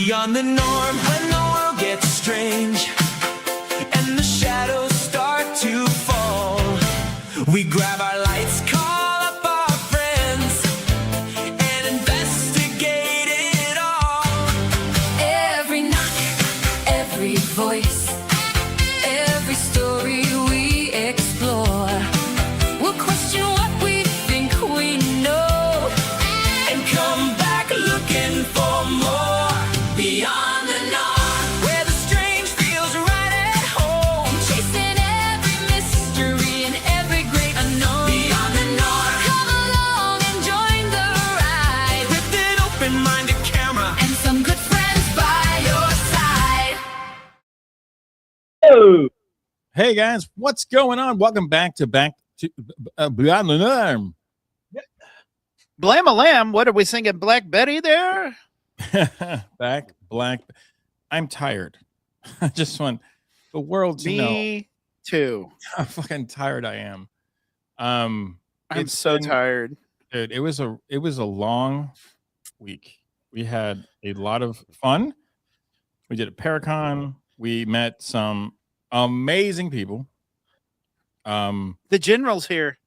Beyond the norm, when the world gets strange and the shadows start to fall, we grab our lights, call up our friends, and investigate it all. Every knock, every voice, every story we explore, we'll question what we think we know and come back looking for more. Beyond the norm, where the strange feels right at home, chasing every mystery and every great unknown. Beyond the norm, come along and join the ride, with an open-minded camera and some good friends by your side. Oh, hey guys, what's going on? Welcome back to Beyond the Norm. Blam a lamb. What are we singing? Black Betty there? Black. I'm tired. I just want the world to know. Me too. How fucking tired I am. I'm so tired. Dude, it was a long week. We had a lot of fun. We did a Paracon. We met some amazing people. The general's here.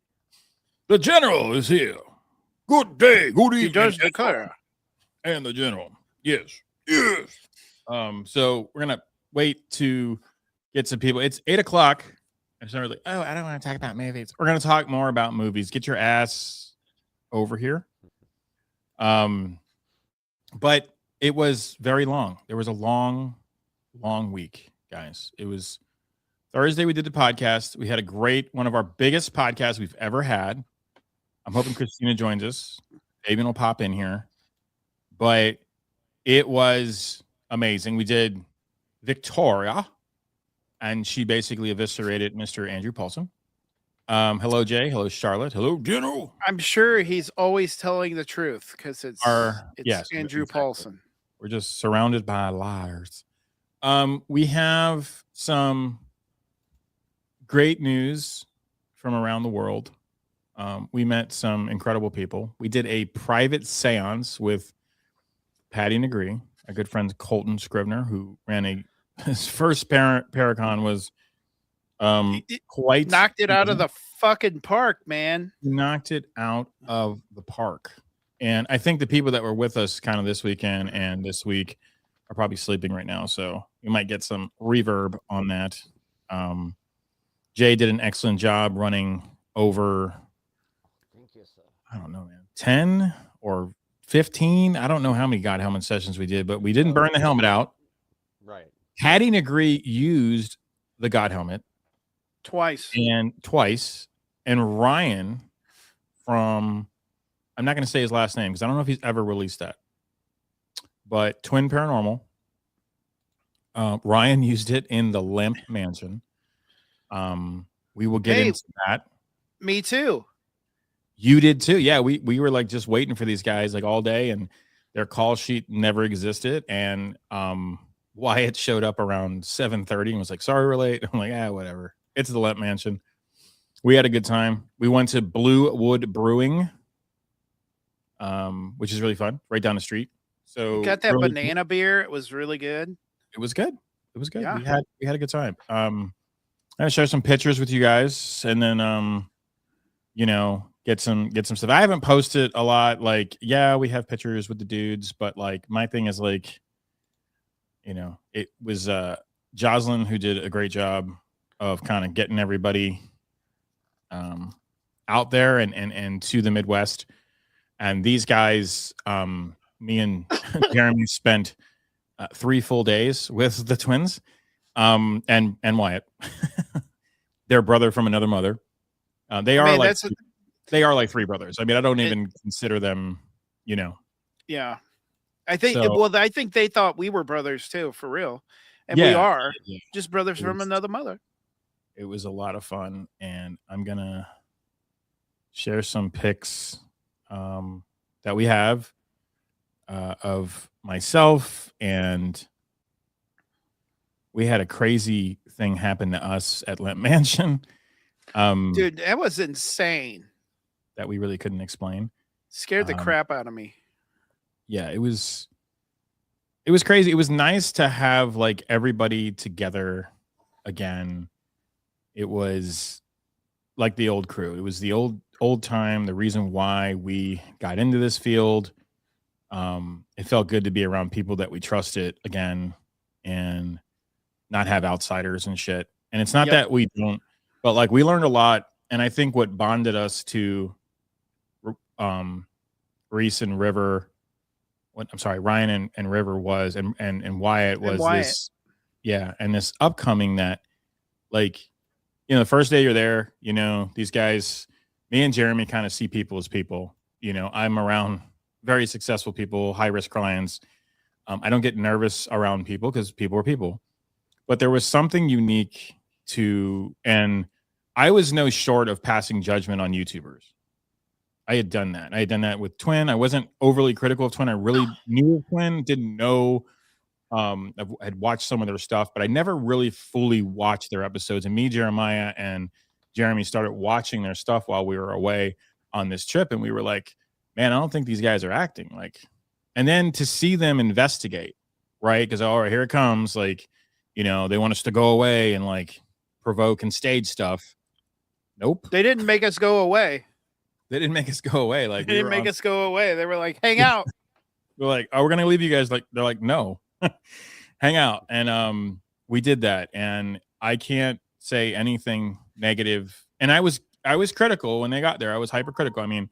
The general is here. Good day. Good evening. He does declare. And the general. Yes. So we're gonna wait to get some people. It's 8 o'clock. And so we're like, oh, I don't want to talk about movies. We're gonna talk more about movies. Get your ass over here. But it was very long. There was a long week, guys. It was Thursday. We did the podcast. We had a great one of our biggest podcasts we've ever had. I'm hoping Christina joins us. Fabian will pop in here. But it was amazing. We did Victoria, and she basically eviscerated Mr. Andrew Paulson. Hello, Jay. Hello, Charlotte. Hello, General. I'm sure he's always telling the truth because it's Andrew exactly. Paulson. We're just surrounded by liars. We have some great news from around the world. We met some incredible people. We did a private seance with Patty Negree, a good friend Colton Scrivener, who ran his first Paracon was quite knocked it out of the fucking park, man. Knocked it out of the park. And I think the people that were with us kind of this weekend and this week are probably sleeping right now. So you might get some reverb on that. Jay did an excellent job running over, I don't know, man, 10 or 15. I don't know how many God helmet sessions we did, but we didn't burn the helmet out. Right. Patty Negree used the God helmet twice. And Ryan from, I'm not going to say his last name because I don't know if he's ever released that, but Twin Paranormal, Ryan used it in the Lamp Mansion. We will get into that. Me too. You did too. Yeah, we were like just waiting for these guys like all day, and their call sheet never existed. And Wyatt showed up around 7:30 and was like, "Sorry, we're late." I'm like, whatever. It's the Lamp Mansion. We had a good time. We went to Blue Wood Brewing, which is really fun, right down the street. So got that banana beer. It was really good. It was good. It was good. Yeah. We had a good time. I'm gonna share some pictures with you guys, and then get some stuff. I haven't posted a lot. Like, yeah, we have pictures with the dudes, but like my thing is like, it was Jocelyn who did a great job of kind of getting everybody out there and to the Midwest. And these guys, me and Jeremy spent 3 full days with the twins, and Wyatt, their brother from another mother. They are like 3 brothers. I mean, I don't even consider them, Yeah. I think they thought we were brothers too, for real. And we are just brothers from another mother. It was a lot of fun, and I'm going to share some pics that we have of myself, and we had a crazy thing happen to us at Lamp Mansion. Dude, that was insane. That we really couldn't explain. Scared the crap out of me. Yeah, it was it was crazy. It was nice to have like everybody together again. It was like the old crew. It was the old time. The reason why we got into this field. It felt good to be around people that we trusted again and not have outsiders and shit. And it's not that we don't, but like we learned a lot. And I think what bonded us to Reese and River, Ryan and River was, and Wyatt was this, and this upcoming that, like, the first day you're there, these guys, me and Jeremy kind of see people as people. I'm around very successful people, high risk clients. I don't get nervous around people because people are people. But there was something unique and I was no short of passing judgment on YouTubers. I had done that. I had done that with Twin. I wasn't overly critical of Twin. I really knew of Twin, didn't know. I had watched some of their stuff, but I never really fully watched their episodes. And me, Jeremiah, and Jeremy started watching their stuff while we were away on this trip. And we were like, man, I don't think these guys are acting like. And then to see them investigate, right? Because, all right, here it comes. Like, they want us to go away and like provoke and stage stuff. Nope. They didn't make us go away. They didn't make us go away. Like, they didn't make us go away. They were like, hang out. We're like, oh, we're going to leave you guys. Like, they're like, no, hang out. And we did that. And I can't say anything negative. And I was critical when they got there. I was hypercritical. I mean,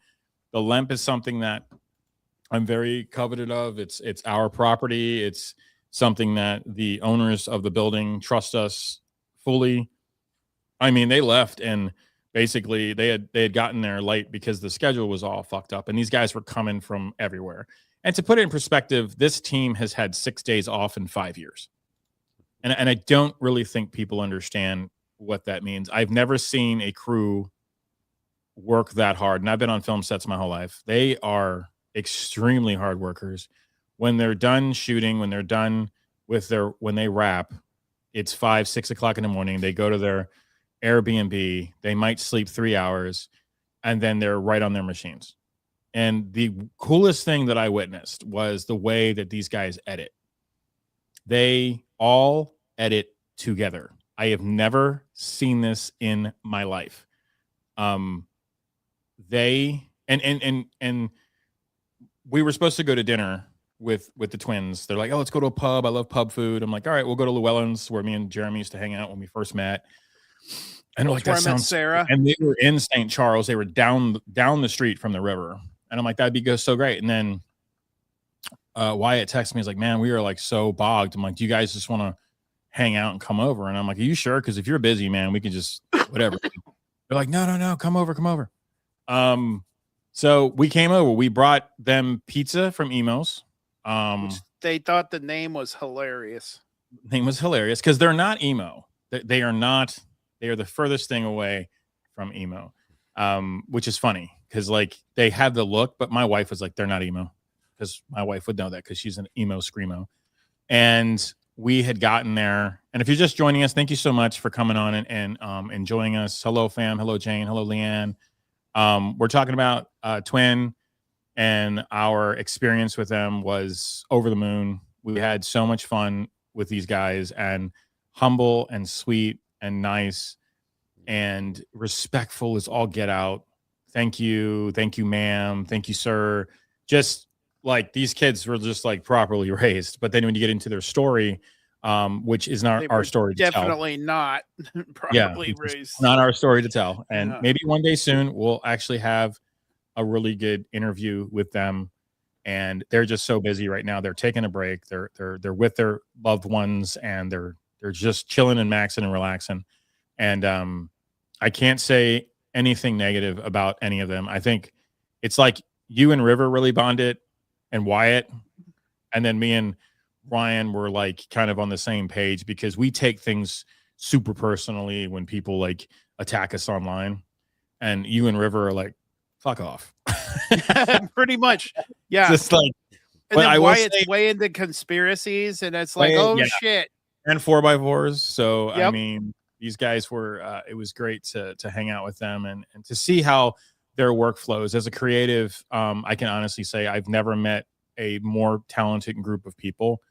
the LEMP is something that I'm very coveted of. It's our property. It's something that the owners of the building trust us fully. I mean, they left and basically they had gotten there late because the schedule was all fucked up and these guys were coming from everywhere. And to put it in perspective, this team has had 6 days off in 5 years. And I don't really think people understand what that means. I've never seen a crew work that hard. And I've been on film sets my whole life. They are extremely hard workers. When they're done shooting, when they're done with when they wrap, it's 5, 6 o'clock in the morning. They go to their Airbnb. They might sleep 3 hours and then they're right on their machines. And the coolest thing that I witnessed was the way that these guys edit. They all edit together. I have never seen this in my life. They and we were supposed to go to dinner with the twins. They're like, oh, let's go to a pub. I love pub food. I'm like, all right, we'll go to Llewellyn's where me and Jeremy used to hang out when we first met. And like, that sounds Sarah. And they were in St. Charles. They were down the street from the river. And I'm like, that'd be so great. And then Wyatt texted me. He's like, man, we are like so bogged. I'm like, do you guys just want to hang out and come over? And I'm like, are you sure? Because if you're busy, man, we can just whatever. They're like, no, come over. So we came over. We brought them pizza from Emo's. Which they thought the name was hilarious. Name was hilarious because they're not emo. They are not. They are the furthest thing away from emo, which is funny because like they have the look, but my wife was like, they're not emo, because my wife would know that because she's an emo screamo. And we had gotten there. And if you're just joining us, thank you so much for coming on and enjoying us. Hello, fam. Hello, Jane. Hello, Leanne. We're talking about Twin, and our experience with them was over the moon. We had so much fun with these guys, and humble and sweet and nice and respectful as all get out. Thank you, ma'am. Thank you, sir. Just like these kids were just like properly raised. But then when you get into their story, which is not our story to tell. Definitely not properly raised. Not our story to tell. And maybe one day soon we'll actually have a really good interview with them. And they're just so busy right now. They're taking a break. They're with their loved ones, and they're just chilling and maxing and relaxing. And I can't say anything negative about any of them. I think it's like you and River really bonded, and Wyatt, and then me and Ryan were like kind of on the same page, because we take things super personally when people like attack us online, and you and River are like, fuck off. Pretty much. Yeah. Just like, and then Wyatt's way into conspiracies, and it's like, shit. And 4x4s. So yep. I mean, these guys were it was great to hang out with them and to see how their workflows as a creative. I can honestly say I've never met a more talented group of people.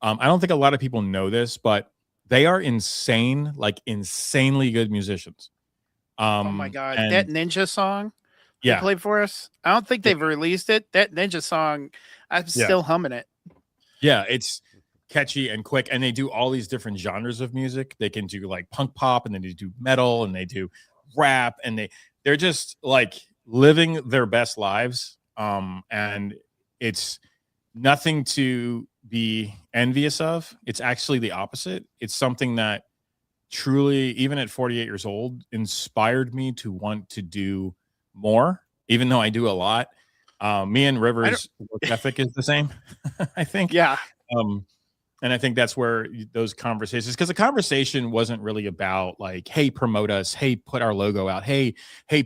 I don't think a lot of people know this, but they are insane, like insanely good musicians. Oh my God. And That Ninja song they yeah, played for us. I don't think they've released it. That Ninja song, I'm yeah, still humming it. yeah, it's catchy and quick, and they do all these different genres of music. They can do like punk pop, and then they do metal, and they do rap, and they're just like living their best lives. And it's nothing to be envious of. It's actually the opposite. It's something that truly, even at 48 years old, inspired me to want to do more, even though I do a lot. Me and Rivers' work ethic is the same, I think. Yeah. And I think that's where those conversations, because the conversation wasn't really about like, hey, promote us. Hey, put our logo out. Hey,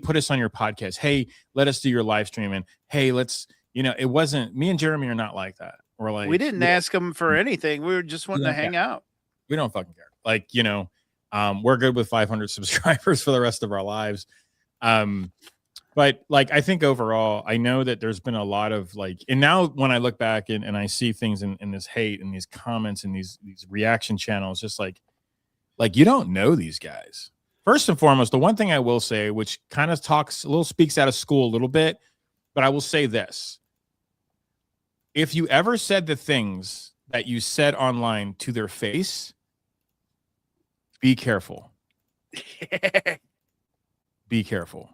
put us on your podcast. Hey, let us do your live stream. And hey, let's, it wasn't, me and Jeremy are not like that. We're like, we didn't ask them for anything. We were just wanting to hang out. We don't fucking care. Like, we're good with 500 subscribers for the rest of our lives. But like, I think overall, I know that there's been a lot of like, and now when I look back and I see things in this hate and these comments and these reaction channels, just like you don't know these guys. First and foremost, the one thing I will say, which kind of speaks out of school a little bit, but I will say this. If you ever said the things that you said online to their face, be careful. Be careful.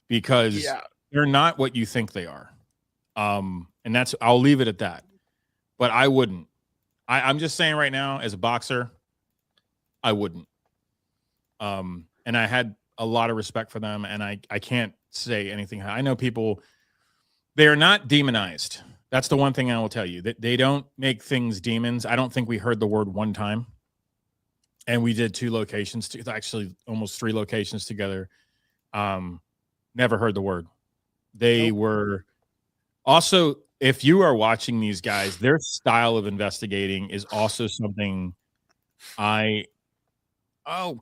Because they're not what you think they are. And I'll leave it at that. But I wouldn't. I'm just saying right now, as a boxer, I wouldn't. And I had a lot of respect for them, and I can't say anything. I know people, they are not demonized. That's the one thing I will tell you. That they don't make things demons. I don't think we heard the word one time. And we did 2 locations, actually almost 3 locations together. Never heard the word. They were also, if you are watching these guys, their style of investigating is also something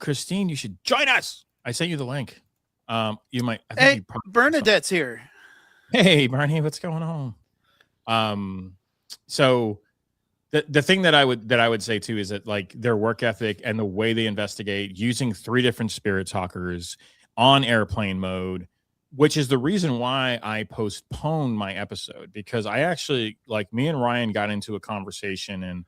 Christine, you should join us. I sent you the link. You might. Hey, Bernadette's here. Hey, Barney, what's going on? So the thing that I would say too is that like their work ethic and the way they investigate, using 3 different spirit talkers on airplane mode, which is the reason why I postponed my episode, because I actually, like, me and Ryan got into a conversation, and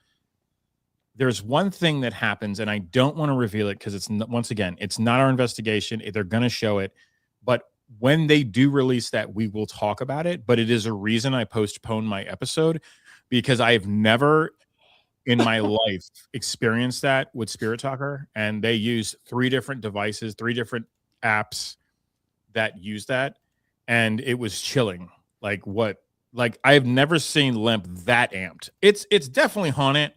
there's one thing that happens, and I don't want to reveal it because once again, it's not our investigation. They're going to show it, but when they do release that, we will talk about it. But it is a reason I postponed my episode, because I have never in my life experienced that with Spirit Talker, and they use 3 different devices, 3 different apps that use that, and it was chilling. Like I've never seen Limp that amped. It's definitely haunted,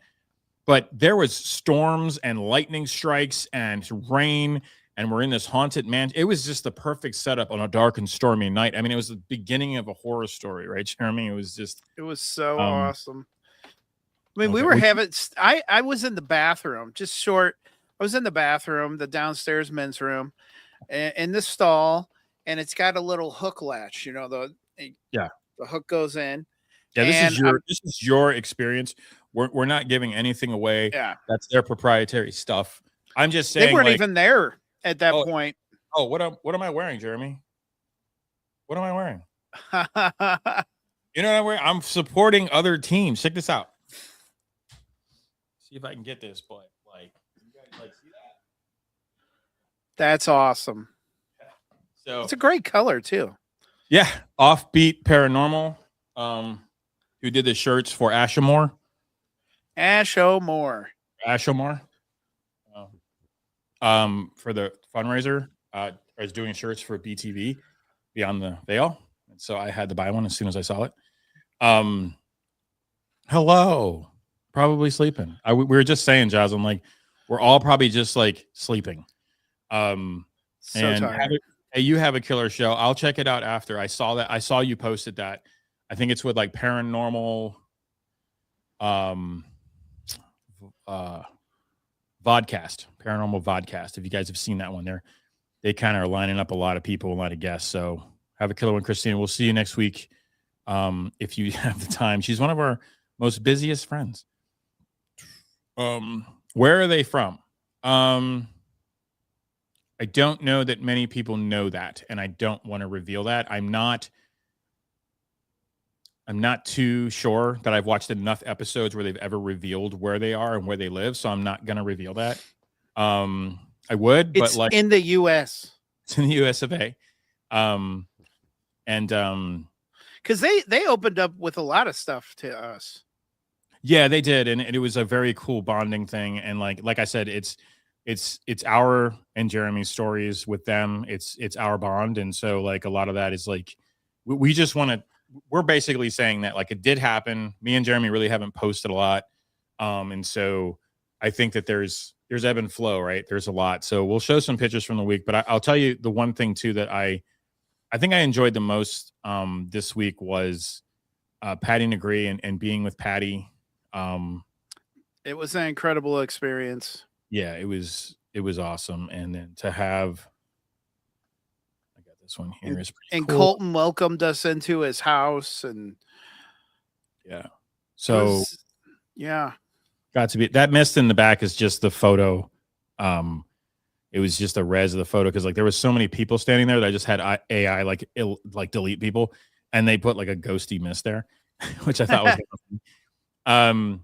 but there was storms and lightning strikes and rain, and we're in this haunted mansion. It was just the perfect setup on a dark and stormy night. I mean, it was the beginning of a horror story, right, Jeremy? It was so awesome. I mean, we were having, I was in the bathroom, just short. I was in the bathroom, the downstairs men's room, in the stall, and it's got a little hook latch, the hook goes in. Yeah, this is your experience. We're not giving anything away. Yeah. That's their proprietary stuff. I'm just saying they weren't even there at that point. Oh, what am I wearing, Jeremy? What am I wearing? You know what I'm wearing? I'm supporting other teams. Check this out. See if I can get this, but like, you guys like see that? That's awesome. So it's a great color too. Yeah, Offbeat Paranormal, who did the shirts for Ashmore. Ashmore. For the fundraiser, I was doing shirts for BTV, Beyond the Veil, and so I had to buy one as soon as I saw it. Hello, probably sleeping. We were just saying, Jazz, I'm like, we're all probably just like sleeping. So tired. Hey, you have a killer show. I'll check it out after. I saw you posted that. I think it's with like paranormal paranormal vodcast. If you guys have seen that one, they kind of are lining up a lot of people, a lot of guests. So have a killer one, Christina. We'll see you next week. If you have the time. She's one of our most busiest friends. Where are they from? I don't know that many people know that, and I don't want to reveal that. I'm not too sure that I've watched enough episodes where they've ever revealed where they are and where they live, so I'm not going to reveal that. I would, but It's like in the U.S. it's in the US of A. Because they opened up with a lot of stuff to us. Yeah, they did, and it was a very cool bonding thing. And like I said, it's our and Jeremy's stories with them. It's our bond, and so like a lot of that is like we just want to. We're basically saying that like it did happen. Me and Jeremy really haven't posted a lot, and so I think that there's ebb and flow, right? There's a lot. So we'll show some pictures from the week, but I'll tell you the one thing too that I think I enjoyed the most this week was Patty Negree and being with Patty. It was an incredible experience. Yeah, it was awesome. And then to have, I got this one here. Is pretty And cool. Colton welcomed us into his house, and yeah, so yeah, got to be that mist in the back is just the photo. It was just a res of the photo because like there was so many people standing there that I just had AI like delete people, and they put like a ghosty mist there, which I thought was awesome.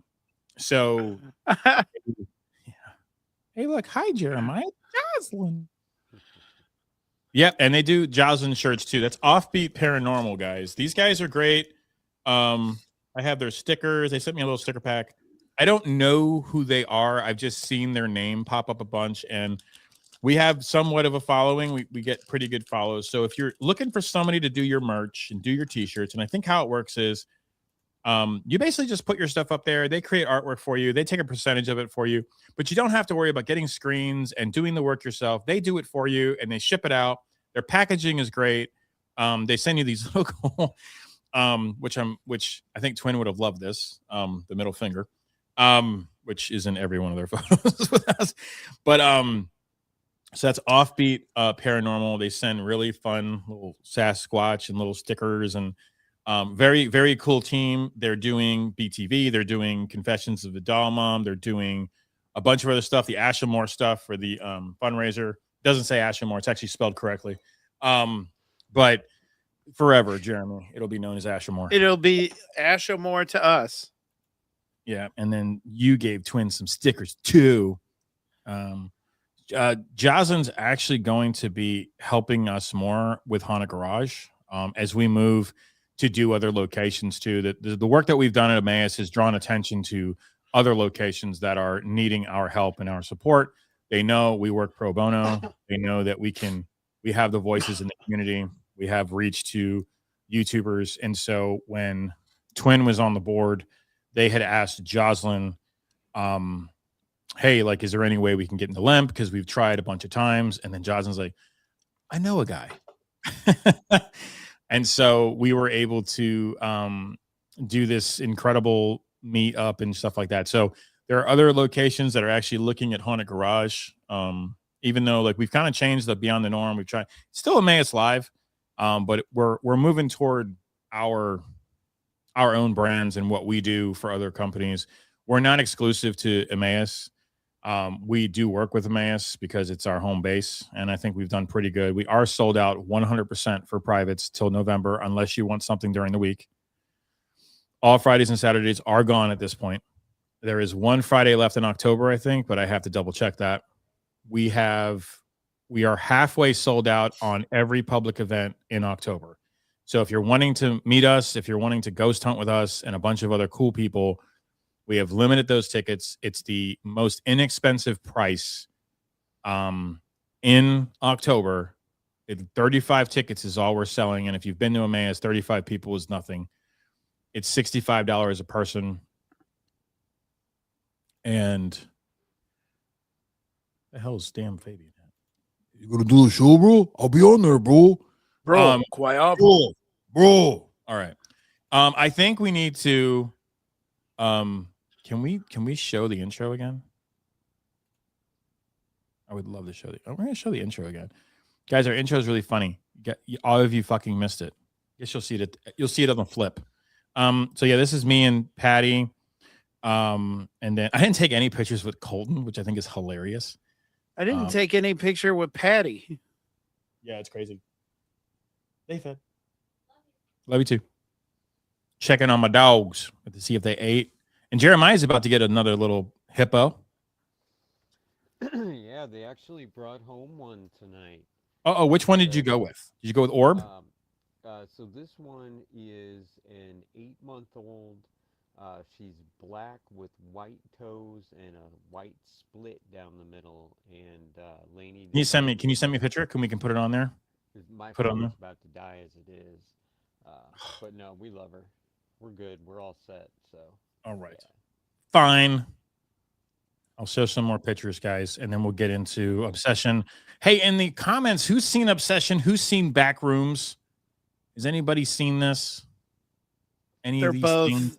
So yeah. Hey, look, hi Jeremiah, Jocelyn. Yep, and they do Jocelyn shirts too. That's Offbeat Paranormal, guys. These guys are great. I have their stickers. They sent me a little sticker pack. I don't know who they are. I've just seen their name pop up a bunch, and we have somewhat of a following. We get pretty good follows. So if you're looking for somebody to do your merch and do your t-shirts, and I think how it works is you basically just put your stuff up there. They create artwork for you. They take a percentage of it for you, but you don't have to worry about getting screens and doing the work yourself. They do it for you and they ship it out. Their packaging is great. They send you these little cool, which I think Twin would have loved this, the middle finger, which is in every one of their photos with us. But so that's Offbeat Paranormal. They send really fun little Sasquatch and little stickers and very, very cool team. They're doing BTV. They're doing Confessions of the Doll Mom. They're doing a bunch of other stuff. The Ashamore stuff for the fundraiser. Doesn't say Ashamore. It's actually spelled correctly. But forever, Jeremy, it'll be known as Ashamore. It'll be Ashamore to us. Yeah. And then you gave Twin some stickers too. Jocelyn's actually going to be helping us more with Haunted Garage as we move to do other locations too. The work that we've done at Emmaus has drawn attention to other locations that are needing our help and our support. They know we work pro bono. They know that we have the voices in the community. We have reach to YouTubers. And so when Twin was on the board, they had asked Jocelyn, hey, like, is there any way we can get into LEMP? Because we've tried a bunch of times. And then Jocelyn's like, I know a guy. And so we were able to do this incredible meet up and stuff like that. So there are other locations that are actually looking at Haunted Garage. Even though like we've kind of changed the Beyond the Norm, we've tried still Emmaus Live, but we're moving toward our own brands and what we do for other companies. We're not exclusive to Emmaus. We do work with Emmaus because it's our home base, and I think we've done pretty good. We are sold out 100% for privates till November, unless you want something during the week. All Fridays and Saturdays are gone at this point. There is one Friday left in October, I think, but I have to double check that. We are halfway sold out on every public event in October. So if you're wanting to meet us, if you're wanting to ghost hunt with us and a bunch of other cool people, we have limited those tickets. It's the most inexpensive price in October. 35 tickets is all we're selling. And if you've been to Emmaus, 35 people is nothing. It's $65 a person. And the hell's damn Fabian? You gonna do the show, bro? I'll be on there, bro. Quiet. Bro. All right. I think we need to can we show the intro again? I would love to show we're gonna show the intro again. Guys, our intro is really funny. All of you fucking missed it. Guess you'll see it on the flip. So yeah, this is me and Patty. And then I didn't take any pictures with Colton, which I think is hilarious. I didn't take any picture with Patty. Yeah, it's crazy. David, love you too. Checking on my dogs to see if they ate. And Jeremiah's about to get another little hippo. Yeah, they actually brought home one tonight. Oh, which one did you go with? Did you go with Orb? So this one is an 8-month-old. She's black with white toes and a white split down the middle. And Lainey, Can you send me a picture? We can put it on there? My put it on phone's there. about to die as it is. But no, we love her. We're good. We're all set. So All right. yeah. Fine. I'll show some more pictures, guys, and then we'll get into Obsession. Hey, in the comments, who's seen Obsession? Who's seen Backrooms? Has anybody seen this? Any They're of these both. things?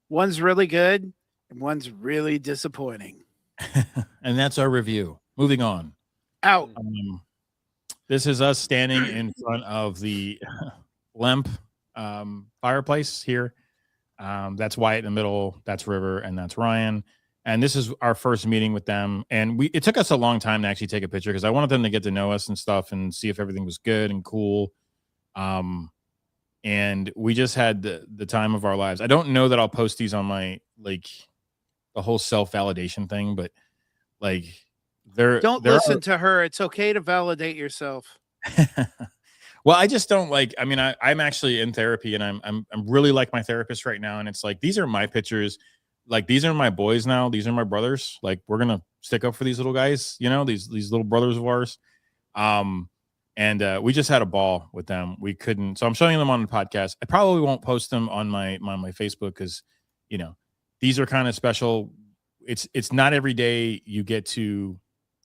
One's really good and one's really disappointing. And that's our review. Moving on. Out. This is us standing in front of the Lemp fireplace here. That's Wyatt in the middle. That's River, and that's Ryan. And this is our first meeting with them. And it took us a long time to actually take a picture because I wanted them to get to know us and stuff and see if everything was good and cool. And we just had the time of our lives. I don't know that I'll post these on my, the whole self-validation thing, but don't listen to her. It's okay to validate yourself. Well, I just don't I'm actually in therapy and I'm really like my therapist right now. And it's like, these are my pictures. These are my boys now. These are my brothers. We're going to stick up for these little guys, these little brothers of ours. And we just had a ball with them. We couldn't. So I'm showing them on the podcast. I probably won't post them on my Facebook because, these are kind of special. It's not every day you get to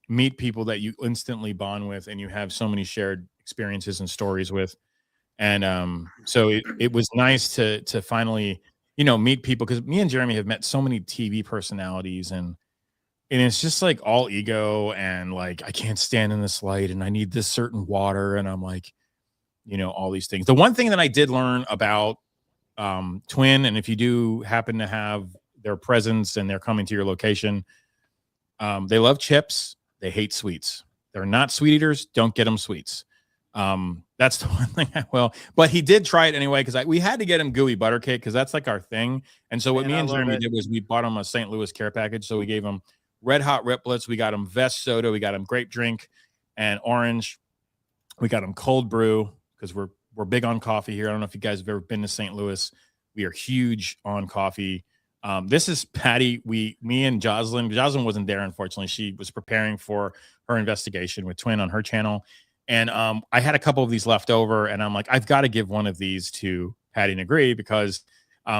meet people that you instantly bond with and you have so many shared experiences and stories with. And so it was nice to finally, meet people, because me and Jeremy have met so many TV personalities and it's just all ego and I can't stand in this light and I need this certain water. And I'm all these things. The one thing that I did learn about Twin, and if you do happen to have their presence and they're coming to your location, they love chips. They hate sweets. They're not sweet eaters. Don't get them sweets. That's the one thing I will. But he did try it anyway because we had to get him gooey butter cake because that's our thing. And so what me and Jeremy did was we bought him a St. Louis care package. So we gave him red hot riplets. We got him Vest soda. We got him grape drink and orange. We got him cold brew because we're big on coffee here. I don't know if you guys have ever been to St. Louis. We are huge on coffee. This is Patty. Me and Jocelyn. Jocelyn wasn't there, unfortunately. She was preparing for her investigation with Twin on her channel. And I had a couple of these left over, and I'm like, I've got to give one of these to Patty Negree because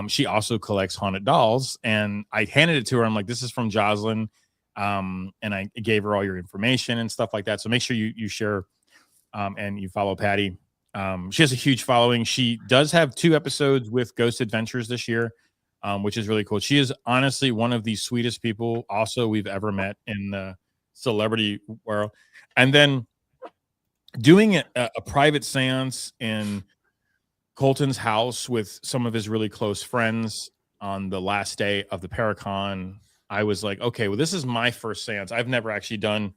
she also collects haunted dolls. And I handed it to her. I'm like, this is from Jocelyn. And I gave her all your information and stuff like that. So make sure you share and you follow Patty. She has a huge following. She does have 2 episodes with Ghost Adventures this year, which is really cool. She is honestly one of the sweetest people also we've ever met in the celebrity world. And then doing a private seance in Colton's house with some of his really close friends on the last day of the Paracon, I was like, okay, well, this is my first seance. I've never actually done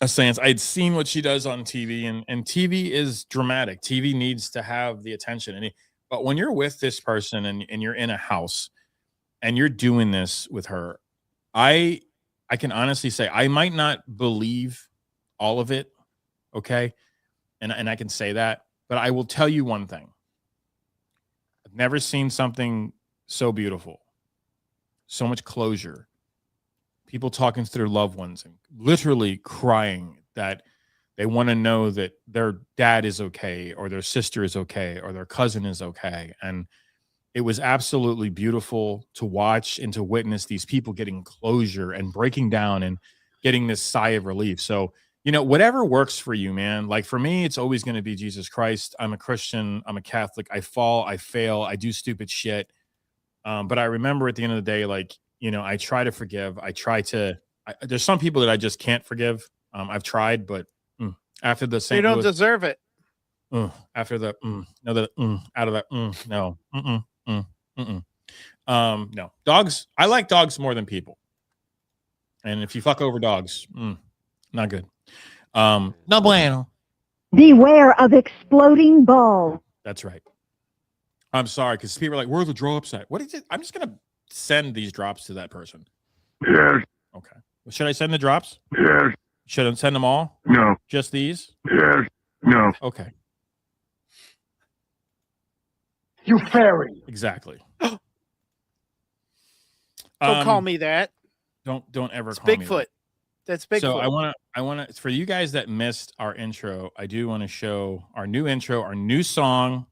a seance. I'd seen what she does on TV, and TV is dramatic. TV needs to have the attention. But when you're with this person and you're in a house and you're doing this with her, I can honestly say I might not believe all of it. Okay. And I can say that, but I will tell you one thing. I've never seen something so beautiful, so much closure, people talking to their loved ones and literally crying that they want to know that their dad is okay, or their sister is okay, or their cousin is okay. And it was absolutely beautiful to watch and to witness these people getting closure and breaking down and getting this sigh of relief. So, whatever works for you, man. For me, it's always going to be Jesus Christ. I'm a Christian. I'm a Catholic. I fall, I fail, I do stupid shit. But I remember at the end of the day, I try to forgive. There's some people that I just can't forgive. I've tried, but after the St. You don't Louis, deserve it. after the out of that no. No, dogs. I like dogs more than people. And if you fuck over dogs, not good. No bueno. Beware of exploding balls. That's right. I'm sorry, because people are like, where's the drops at? What is it? I'm just gonna send these drops to that person. Yes. Okay. Well, should I send the drops? Yes. Should I send them all? No. Just these? Yes. No. Okay. You fairy. Exactly. Don't call me that. Don't ever It's call me that. Bigfoot. That's Bigfoot. So I want to, for you guys that missed our intro, I do want to show our new intro, our new song.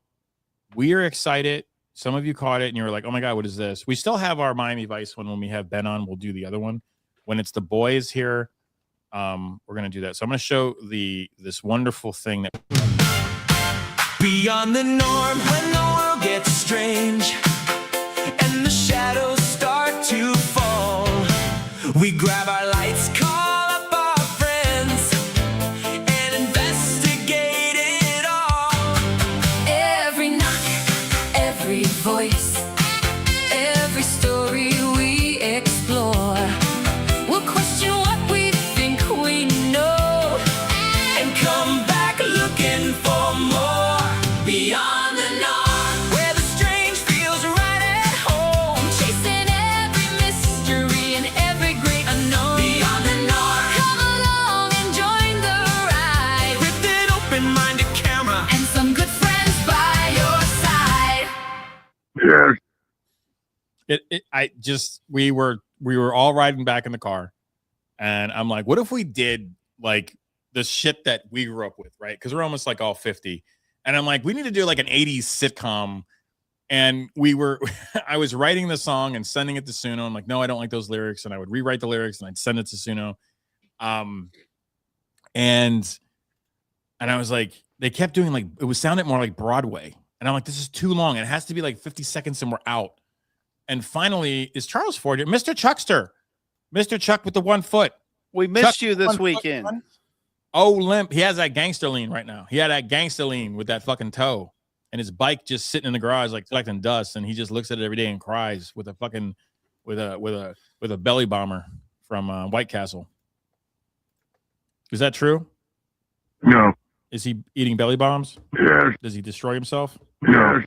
We are excited. Some of you caught it and you were like, oh my God, what is this? We still have our Miami Vice one. When we have Ben on, we'll do the other one. When it's the boys here, we're going to do that. So I'm going to show this wonderful thing that Beyond the norm when the world gets strange and the shadows start to fall, we grab our lights, call up our friends, and investigate it all. Every knock, every voice, every story we explore, we'll question what we think we know and come back looking for more. Beyond the norm, where the strange feels right at home, chasing every mystery and every great unknown. Beyond the norm, come along and join the ride, with an open-minded camera and some good friends by your side. Yes. we were all riding back in the car, and I'm like, what if we did like the shit that we grew up with, right? Because we're almost like all 50. And I'm like, we need to do like an 80s sitcom. And I was writing the song and sending it to Suno. I'm like, no, I don't like those lyrics. And I would rewrite the lyrics and I'd send it to Suno. And I was like, they kept doing like, it was sounded more like Broadway. And I'm like, this is too long. It has to be like 50 seconds and we're out. And finally, is Charles Ford, Mr. Chuckster, Mr. Chuck with the 1 foot. We missed Chuck, you this 1 foot, weekend. son. Oh, limp. He has that gangster lean right now. He had that gangster lean with that fucking toe, and his bike just sitting in the garage like collecting dust. And he just looks at it every day and cries with a fucking with a belly bomber from White Castle. Is that true? No. Is he eating belly bombs? Yes. Does he destroy himself? No.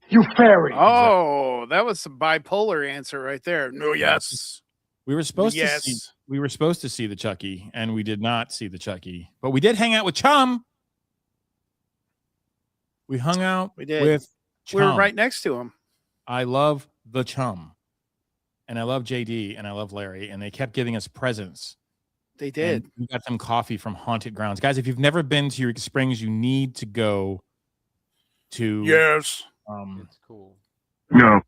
You fairy. Oh, that was some bipolar answer right there. No, yes. We were supposed Yes. to see. We were supposed to see the Chucky, and we did not see the Chucky, but we did hang out with Chum. We hung out We did. with Chum. We were right next to him. I love the Chum, and I love JD, and I love Larry, and they kept giving us presents. They did. And we got some coffee from Haunted Grounds. Guys, if you've never been to Eureka Springs, you need to go to. Yes. It's cool. No.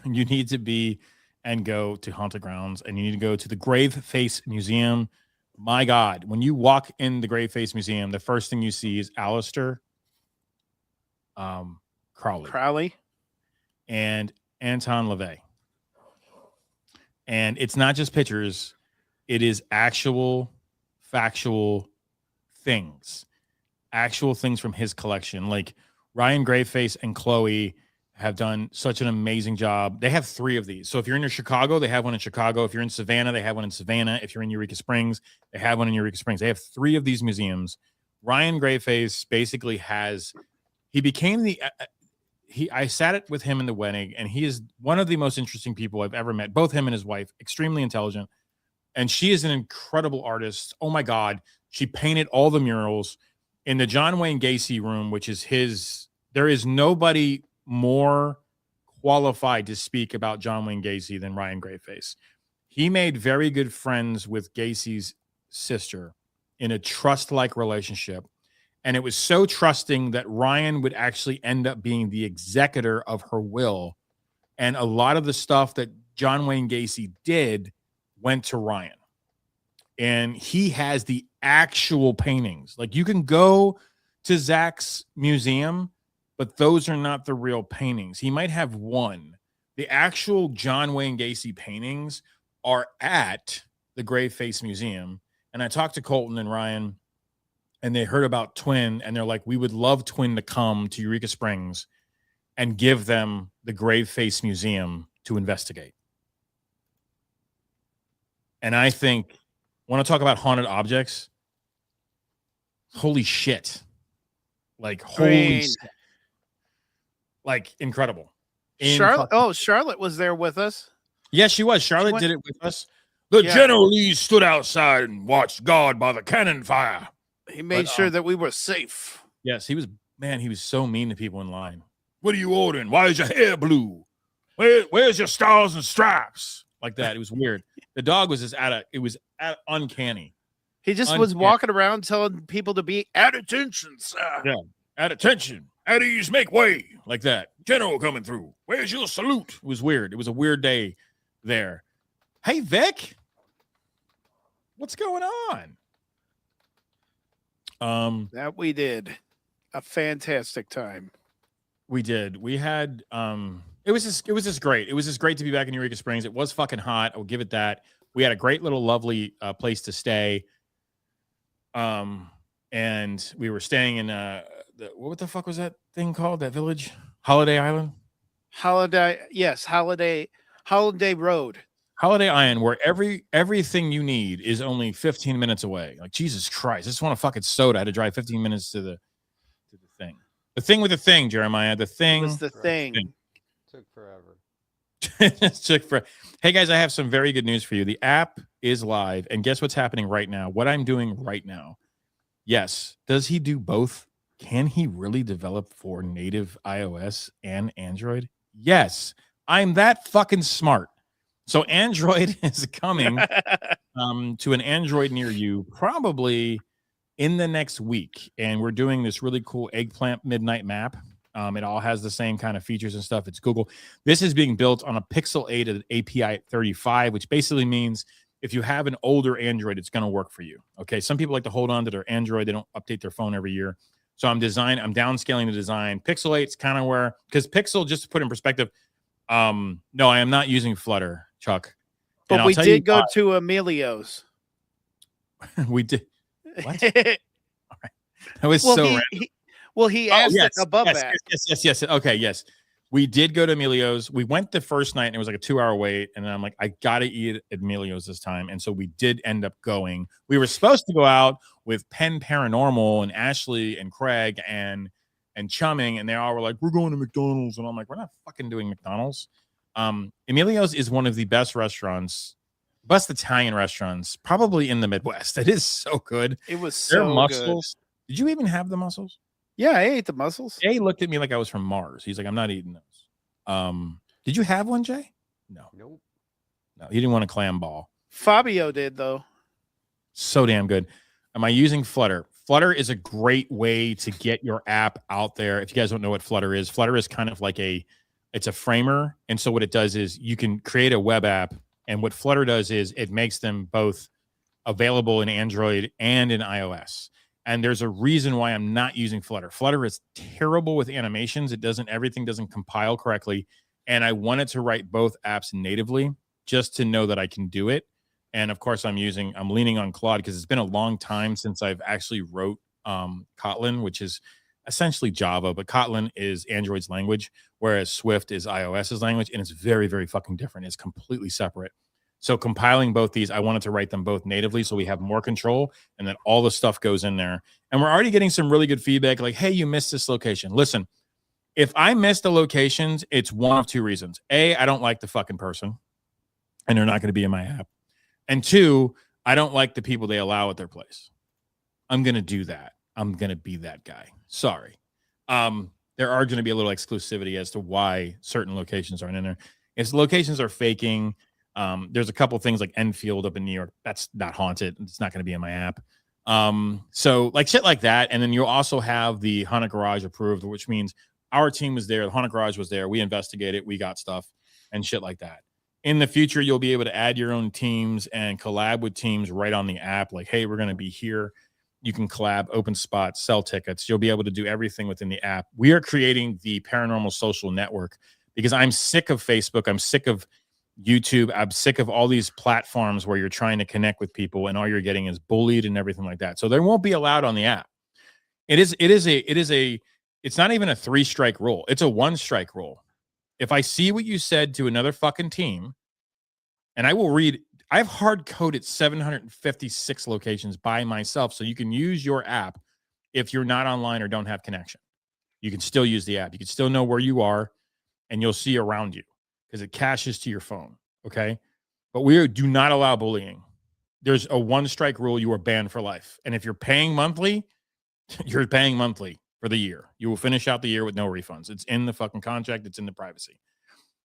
You need to be and go to Haunted Grounds, and you need to go to the Grave Face Museum. My God, when you walk in the Grave Face Museum, the first thing you see is Alistair Crowley and Anton LaVey. And it's not just pictures, it is actual factual things from his collection. Like Ryan Graveface and Chloe have done such an amazing job. They have 3 of these. So if you're in Chicago, they have one in Chicago. If you're in Savannah, they have one in Savannah. If you're in Eureka Springs, they have one in Eureka Springs. They have 3 of these museums. Ryan Graveface basically I sat it with him in the wedding, and he is one of the most interesting people I've ever met. Both him and his wife, extremely intelligent. And she is an incredible artist. Oh my God. She painted all the murals in the John Wayne Gacy room, which is there is nobody more qualified to speak about John Wayne Gacy than Ryan Graveface. He made very good friends with Gacy's sister in a trust-like relationship. And it was so trusting that Ryan would actually end up being the executor of her will. And a lot of the stuff that John Wayne Gacy did went to Ryan. And he has the actual paintings. Like, you can go to Zach's museum, but those are not the real paintings. He might have one. The actual John Wayne Gacy paintings are at the Grave Face Museum. And I talked to Colton and Ryan, and they heard about Twin, and they're like, we would love Twin to come to Eureka Springs and give them the Grave Face Museum to investigate. And I think, want to talk about haunted objects? Holy shit. Like, holy shit. Like, incredible. Charlotte was there with us. Yes, she was. Charlotte did it with us. The General Lee stood outside and watched God by the cannon fire. He made sure that we were safe. Yes, he was so mean to people in line. What are you ordering? Why is your hair blue? Where's your stars and stripes? Like that. It was weird. The dog was just uncanny. He just was walking around telling people to be at attention, sir. Yeah. At attention. At ease, make way. Like that. General coming through. Where's your salute? It was weird. It was a weird day there. Hey, Vic. What's going on? That we did. A fantastic time. We did. We had it was just great. It was just great to be back in Eureka Springs. It was fucking hot. I'll give it that. We had a great little lovely place to stay. And we were staying in what the fuck was that thing called? That village? Holiday Island? Holiday Road. Holiday Island, where everything you need is only 15 minutes away. Like, Jesus Christ, I just want a fucking soda. I had to drive 15 minutes to the thing. The thing with the thing, Jeremiah. The thing was the thing. Took forever. Hey guys, I have some very good news for you. The app is live, and guess what's happening right now? What I'm doing right now. Yes. Does he do both? Can he really develop for native iOS and Android? Yes. I'm that fucking smart. So Android is coming to an Android near you probably in the next week. And we're doing this really cool eggplant midnight map. It all has the same kind of features and stuff. It's Google. This is being built on a Pixel 8 at API 35, which basically means if you have an older Android, it's going to work for you. Okay. Some people like to hold on to their Android. They don't update their phone every year. So I'm downscaling the design. Pixel 8 is kind of where, because Pixel, just to put in perspective, no, I am not using Flutter, Chuck. But we did go to Emilio's. We did. What? All right. That was so random. He asked it above that. Yes. Okay, yes. We did go to Emilio's. We went the first night and it was like a 2-hour wait. And then I'm like, I got to eat at Emilio's this time. And so we did end up going. We were supposed to go out with Penn Paranormal and Ashley and Craig and Chumming. And they all were like, we're going to McDonald's. And I'm like, we're not fucking doing McDonald's. Emilio's is one of the best Italian restaurants, probably in the Midwest. It is so good. It was Their so mussels. Good. Did you even have the mussels? Yeah, I ate the mussels. Jay looked at me like I was from Mars. He's like, I'm not eating those. Did you have one, Jay? No. Nope. No, he didn't want a clam ball. Fabio did, though. So damn good. Am I using Flutter? Flutter is a great way to get your app out there. If you guys don't know what Flutter is kind of like it's a framer. And so what it does is you can create a web app. And what Flutter does is it makes them both available in Android and in iOS. And there's a reason why I'm not using Flutter. Flutter is terrible with animations. Everything doesn't compile correctly. And I wanted to write both apps natively just to know that I can do it. And of course I'm leaning on Claude because it's been a long time since I've actually wrote Kotlin, which is essentially Java, but Kotlin is Android's language, whereas Swift is iOS's language. And it's very, very fucking different. It's completely separate. So compiling both these, I wanted to write them both natively so we have more control and then all the stuff goes in there. And we're already getting some really good feedback like, hey, you missed this location. Listen, if I miss the locations, it's one of two reasons. A, I don't like the fucking person and they're not going to be in my app. And two, I don't like the people they allow at their place. I'm going to do that. I'm going to be that guy. Sorry. There are going to be a little exclusivity as to why certain locations aren't in there. If locations are faking, there's a couple things like Enfield up in New York. That's not haunted. It's not going to be in my app. So like shit like that. And then you'll also have the Haunted Garage approved, which means our team was there. The Haunted Garage was there. We investigated. We got stuff and shit like that. In the future, you'll be able to add your own teams and collab with teams right on the app. Like, hey, we're going to be here. You can collab, open spots, sell tickets. You'll be able to do everything within the app. We are creating the Paranormal Social Network because I'm sick of Facebook. I'm sick of YouTube. I'm sick of all these platforms where you're trying to connect with people and all you're getting is bullied and everything like that. So they won't be allowed on the app. It is a it's not even a 3-strike rule. It's a 1-strike rule. If I see what you said to another fucking team, and I've hard coded 756 locations by myself. So you can use your app if you're not online or don't have connection. You can still use the app. You can still know where you are and you'll see around you because it caches to your phone. Okay. But we do not allow bullying. There's a 1-strike rule. You are banned for life. And if you're paying monthly, you're paying monthly for the year. You will finish out the year with no refunds. It's in the fucking contract. It's in the privacy.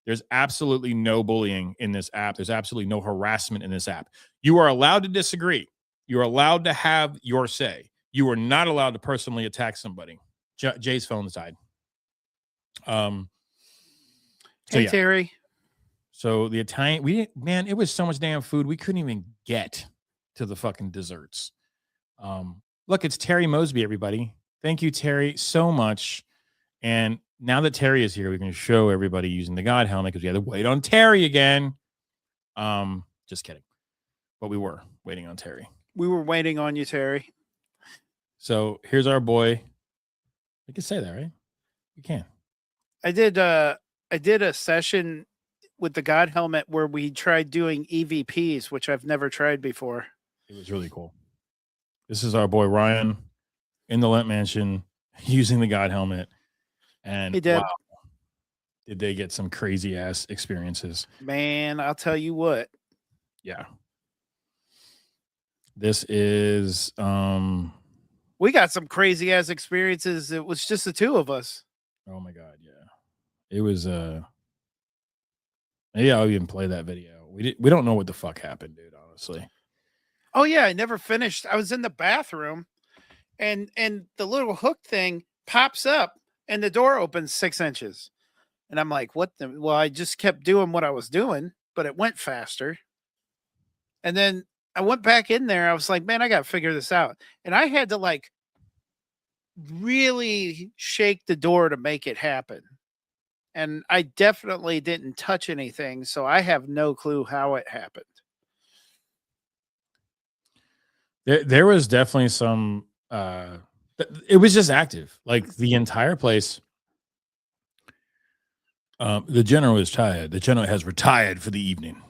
There's absolutely no bullying in this app. There's absolutely no harassment in this app. You are allowed to disagree. You're allowed to have your say. You are not allowed to personally attack somebody. Jay's phone's died. Hey, yeah. Terry. So the Italian, it was so much damn food. We couldn't even get to the fucking desserts. Look, it's Terry Mosby, everybody. Thank you, Terry, so much. And now that Terry is here, we can show everybody using the God helmet because we had to wait on Terry again. Just kidding. But we were waiting on Terry. We were waiting on you, Terry. So here's our boy. We can say that, right? We can. I did a session with the God helmet where we tried doing EVPs, which I've never tried before. It was really cool. This is our boy Ryan in the Lent Mansion using the God helmet. And Hey, Deb. wow, did they get some crazy ass experiences? Man, I'll tell you what. Yeah. This is We got some crazy ass experiences. It was just the two of us. oh my god, yeah. It was maybe I'll even play that video. We don't know what the fuck happened, dude, honestly. Oh yeah, I never finished. I was in the bathroom and the little hook thing pops up and the door opens 6 inches. And I'm like, what the well, I just kept doing what I was doing, but it went faster. And then I went back in there. I was like, man, I got to figure this out. And I had to like really shake the door to make it happen. And I definitely didn't touch anything. So I have no clue how it happened. There was definitely some it was just active. Like the entire place. The general is tired. The general has retired for the evening.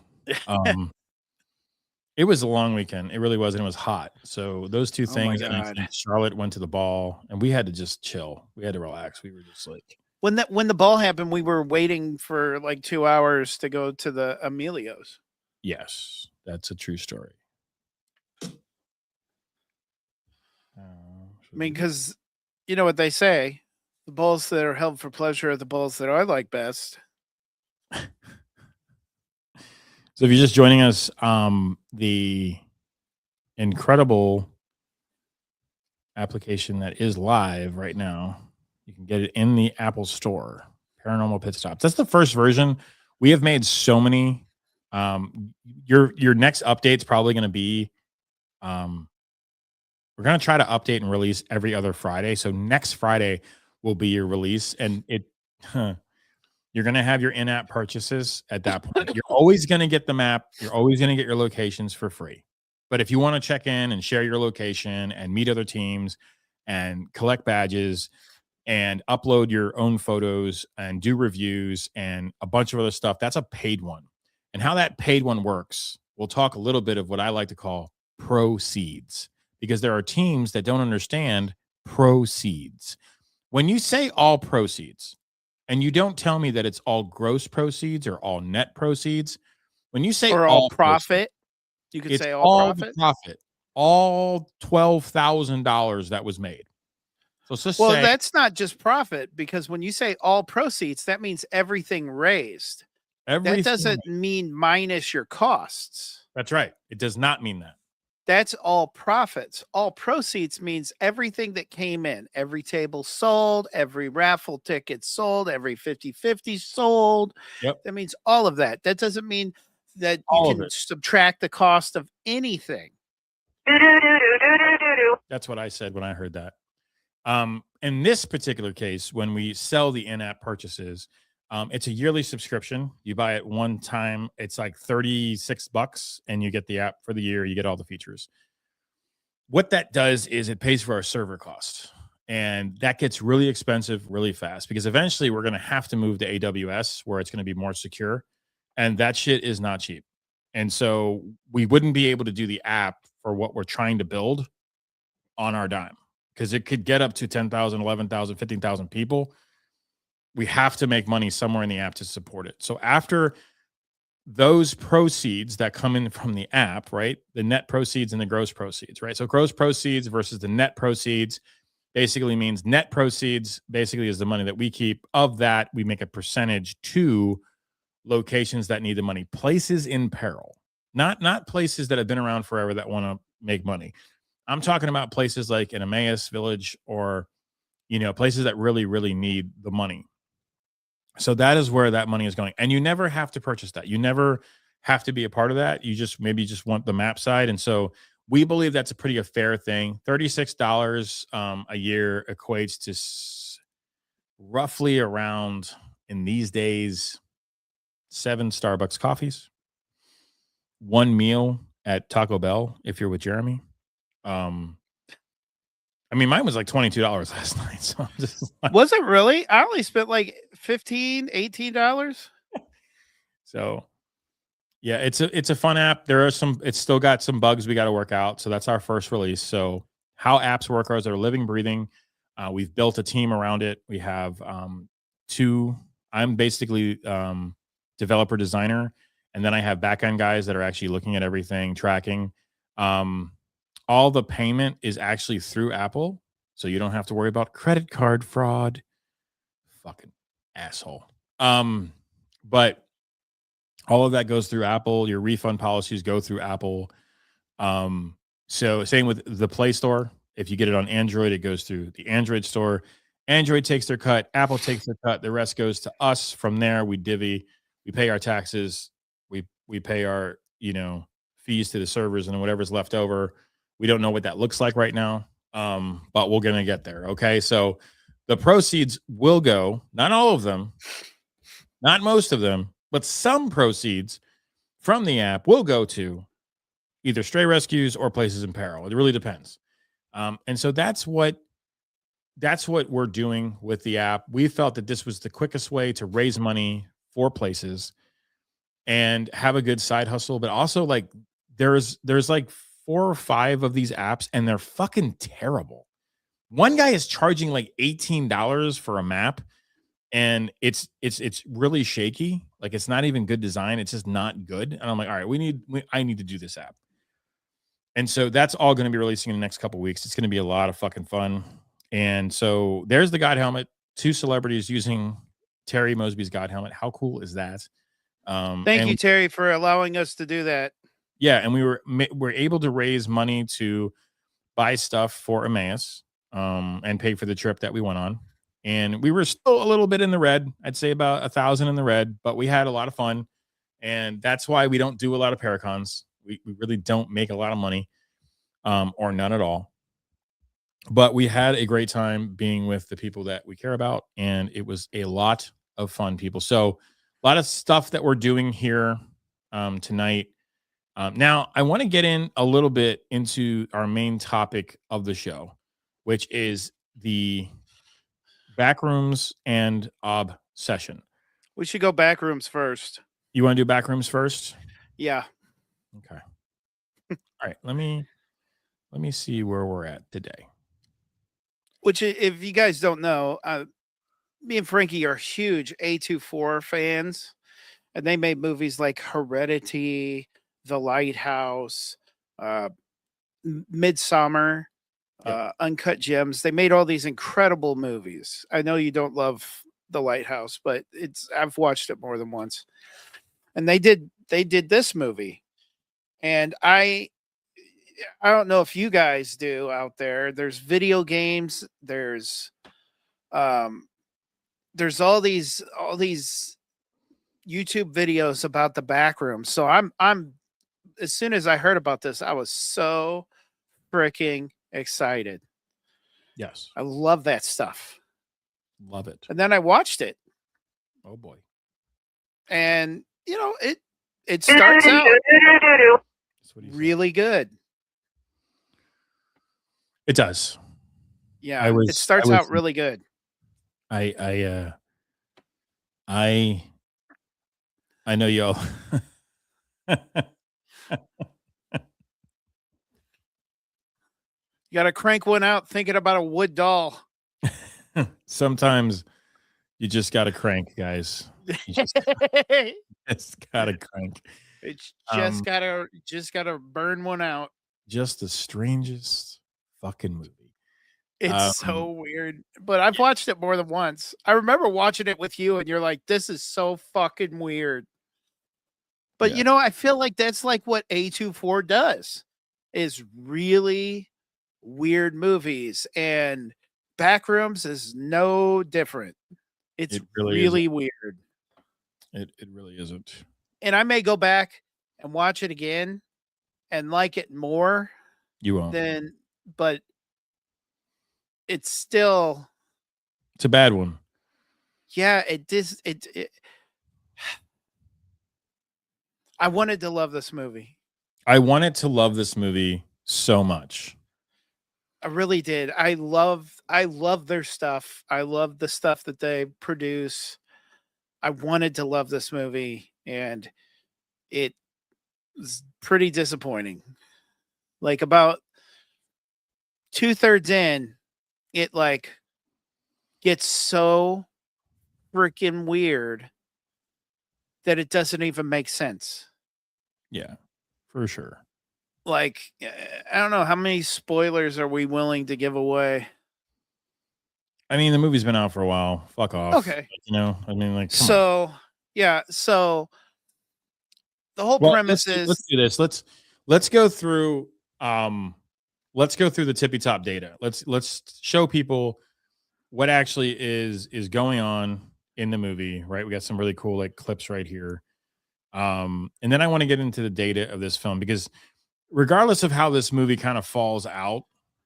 It was a long weekend. It really was, and it was hot. So those two things, and I think Charlotte went to the ball, and we had to just chill. We had to relax. We were just like When the ball happened, we were waiting for like 2 hours to go to the Emilio's. yes, that's a true story. I mean, because you know what they say, the balls that are held for pleasure are the balls that I like best. So if you're just joining us, the incredible application that is live right now, you can get it in the Apple Store, Paranormal Pit Stops. That's the first version. We have made so many. Your next update's probably going to be, we're going to try to update and release every other Friday. So next Friday will be your release, and you're going to have your in-app purchases at that point. You're always going to get the map. You're always going to get your locations for free. But if you want to check in and share your location and meet other teams and collect badges and upload your own photos and do reviews and a bunch of other stuff, that's a paid one. And how that paid one works, we'll talk a little bit of what I like to call proceeds, because there are teams that don't understand proceeds. When you say all proceeds, and you don't tell me that it's all gross proceeds or all net proceeds. When you say or all profit, you could say all profit. All $12,000 that was made. So let's just well, say, that's not just profit, because when you say all proceeds, that means everything raised. That doesn't mean minus your costs. That's right. It does not mean that. That's all profits. All proceeds means everything that came in. Every table sold, every raffle ticket sold, every 50-50 sold. Yep. That means all of that. That doesn't mean that All you of can it. subtract the cost of anything. That's what I said when I heard that. In this particular case, when we sell the in-app purchases, it's a yearly subscription. You buy it one time. It's like $36 and you get the app for the year. You get all the features. What that does is it pays for our server costs. And that gets really expensive really fast because eventually we're going to have to move to AWS where it's going to be more secure. And that shit is not cheap. And so we wouldn't be able to do the app for what we're trying to build on our dime because it could get up to 10,000, 11,000, 15,000 people. We have to make money somewhere in the app to support it. So after those proceeds that come in from the app, right? The net proceeds and the gross proceeds, right? So gross proceeds versus the net proceeds basically means net proceeds basically is the money that we keep. Of that, we make a percentage to locations that need the money, places in peril, not places that have been around forever that want to make money. I'm talking about places like an Emmaus Village or, places that really, really need the money. So that is where that money is going. And you never have to purchase that. You never have to be a part of that. You just maybe just want the map side. And so we believe that's a pretty fair thing. $36 a year equates to roughly around, in these days, 7 Starbucks coffees, 1 meal at Taco Bell if you're with Jeremy. Mine was like $22 last night. So I'm just like, Was it really? I only spent like $15, $18. So yeah, it's a fun app. It's still got some bugs we got to work out. So that's our first release. So how apps work are they're living, breathing. We've built a team around it. We have 2. I'm basically developer designer, and then I have backend guys that are actually looking at everything, tracking. All the payment is actually through Apple, so you don't have to worry about credit card fraud. Fucking asshole. But all of that goes through Apple. Your refund policies go through Apple. So same with the Play Store. If you get it on Android, it goes through the Android store. Android takes their cut. Apple takes their cut. The rest goes to us. From there, we divvy. We pay our taxes. We pay our fees to the servers, and whatever's left over. We don't know what that looks like right now, but we're gonna get there. Okay, so the proceeds will go. Not all of them, not most of them, but some proceeds from the app will go to either stray rescues or places in peril. It really depends. And so that's what we're doing with the app. We felt that this was the quickest way to raise money for places and have a good side hustle. But also, like, there's like 4 or 5 of these apps, and they're fucking terrible. One guy is charging like $18 for a map, and it's really shaky. Like, it's not even good design. It's just not good. And I'm like, all right, I need to do this app. And so that's all going to be releasing in the next couple of weeks. It's going to be a lot of fucking fun. And so there's the God Helmet. 2 celebrities using Terry Mosby's God Helmet. How cool is that? Thank you, Terry, for allowing us to do that. Yeah, and we were able to raise money to buy stuff for Emmaus and pay for the trip that we went on. And we were still a little bit in the red. I'd say about 1,000 in the red, but we had a lot of fun. And that's why we don't do a lot of Paracons. We really don't make a lot of money or none at all. But we had a great time being with the people that we care about. And it was a lot of fun, people. So a lot of stuff that we're doing here tonight. Now, I want to get in a little bit into our main topic of the show, which is the Backrooms and obsession. We should go Backrooms first. You want to do Backrooms first? Yeah. Okay. All right. Let me see where we're at today. Which, if you guys don't know, me and Frankie are huge A24 fans, and they made movies like Heredity, The Lighthouse, Midsummer, Uncut Gems. They made all these incredible movies. I know you don't love The Lighthouse, but I've watched it more than once. And they did this movie. And I don't know if you guys do out there. There's video games. There's all these YouTube videos about the Backrooms. So I'm as soon as I heard about this, I was so freaking excited. Yes. I love that stuff. Love it. And then I watched it. Oh boy. And it starts out really good. It does. Yeah, it I starts was out really good. I know y'all. You got to crank one out thinking about a wood doll. Sometimes you just got to crank, guys. You just got to crank. It's Um, just gotta burn one out. just the strangest fucking movie. It's so weird, but I've watched it more than once. I remember watching it with you, and you're like, "This is so fucking weird." But Yeah. I feel like that's like what A24 does, is really weird movies, and Backrooms is no different. It's It really isn't. really weird, It really isn't. and I may go back and watch it again and like it more You won't. than, but it's still, It's a bad one. yeah, I wanted to love this movie. I wanted to love this movie so much. I really did. I love their stuff. I love the stuff that they produce. I wanted to love this movie, and it was pretty disappointing. Like about 2/3 in, it like gets so freaking weird that it doesn't even make sense. Yeah, for sure. Like, I don't know, how many spoilers are we willing to give away? I mean, the movie's been out for a while. Fuck off. Okay. I mean, like, come on. So, yeah, so the whole Well, premise let's is, do this. Let's go through the tippy top data. Let's show people what actually is going on in the movie, right? We got some really cool like clips right here. And then I want to get into the data of this film, because regardless of how this movie kind of falls out,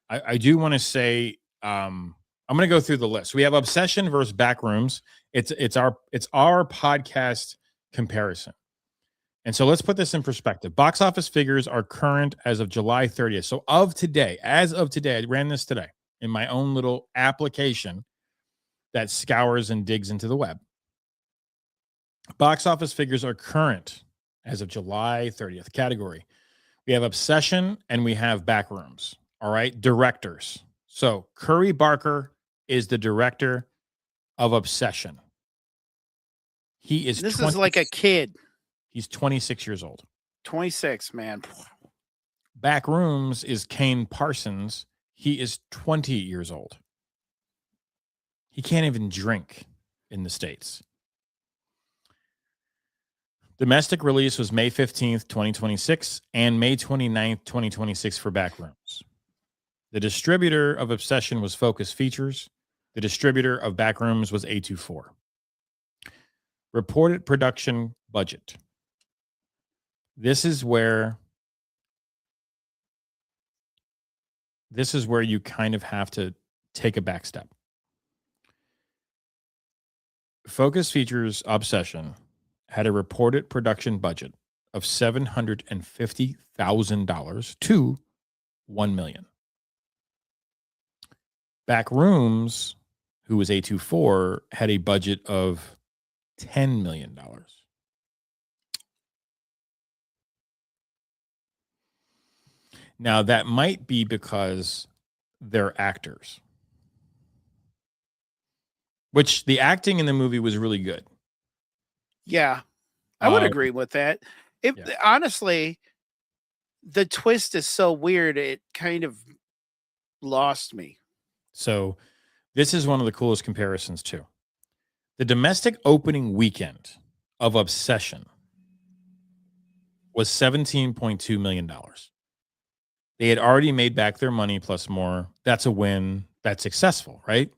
I do want to say I'm going to go through the list. We have Obsession versus Backrooms. It's our podcast comparison. And so let's put this in perspective. Box office figures are current as of July 30th. So as of today, I ran this today in my own little application that scours and digs into the web. Box office figures are current as of July 30th. Category: we have Obsession and we have Backrooms. All right. Directors. So Curry Barker is the director of Obsession. He is this is like a kid. He's 26 years old. 26, man. Backrooms is Kane Parsons. He is 20 years old. He can't even drink in the States. Domestic release was May 15th, 2026, and May 29th, 2026 for Backrooms. The distributor of Obsession was Focus Features. The distributor of Backrooms was A24. Reported production budget. This is where you kind of have to take a back step. Focus Features Obsession had a reported production budget of $750,000 to $1 million. Backrooms, who was A24, had a budget of $10 million. Now, that might be because they're actors, which the acting in the movie was really good. Yeah, I would agree with that. Honestly, the twist is so weird, it kind of lost me. So this is one of the coolest comparisons too. The domestic opening weekend of Obsession was $17.2 million. They had already made back their money plus more. That's a win. That's successful, right?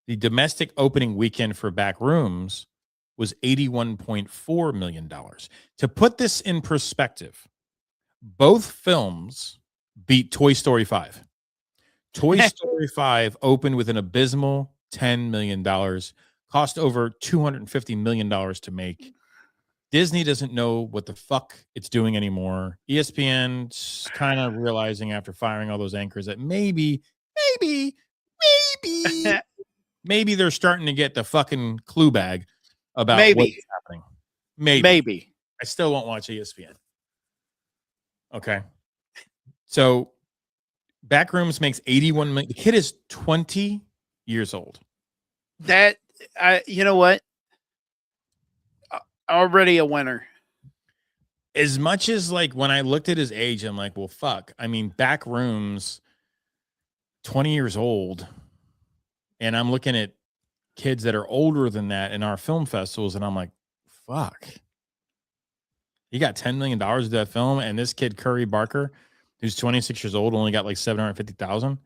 The domestic opening weekend for Backrooms was $81.4 million. To put this in perspective, both films beat Toy Story 5. Toy Story 5 opened with an abysmal $10 million, cost over $250 million to make. Disney doesn't know what the fuck it's doing anymore. ESPN's kind of realizing after firing all those anchors that maybe maybe they're starting to get the fucking clue bag about Maybe. what's happening. Maybe. I still won't watch ESPN. Okay. So Backrooms makes 81 million. The kid is 20 years old. That you know what? Already a winner. As much as like when I looked at his age, I'm like, well, fuck. I mean, Backrooms, 20 years old. And I'm looking at kids that are older than that in our film festivals, and I'm like, fuck. He got $10 million to that film, and this kid, Curry Barker, who's 26 years old, only got like 750,000.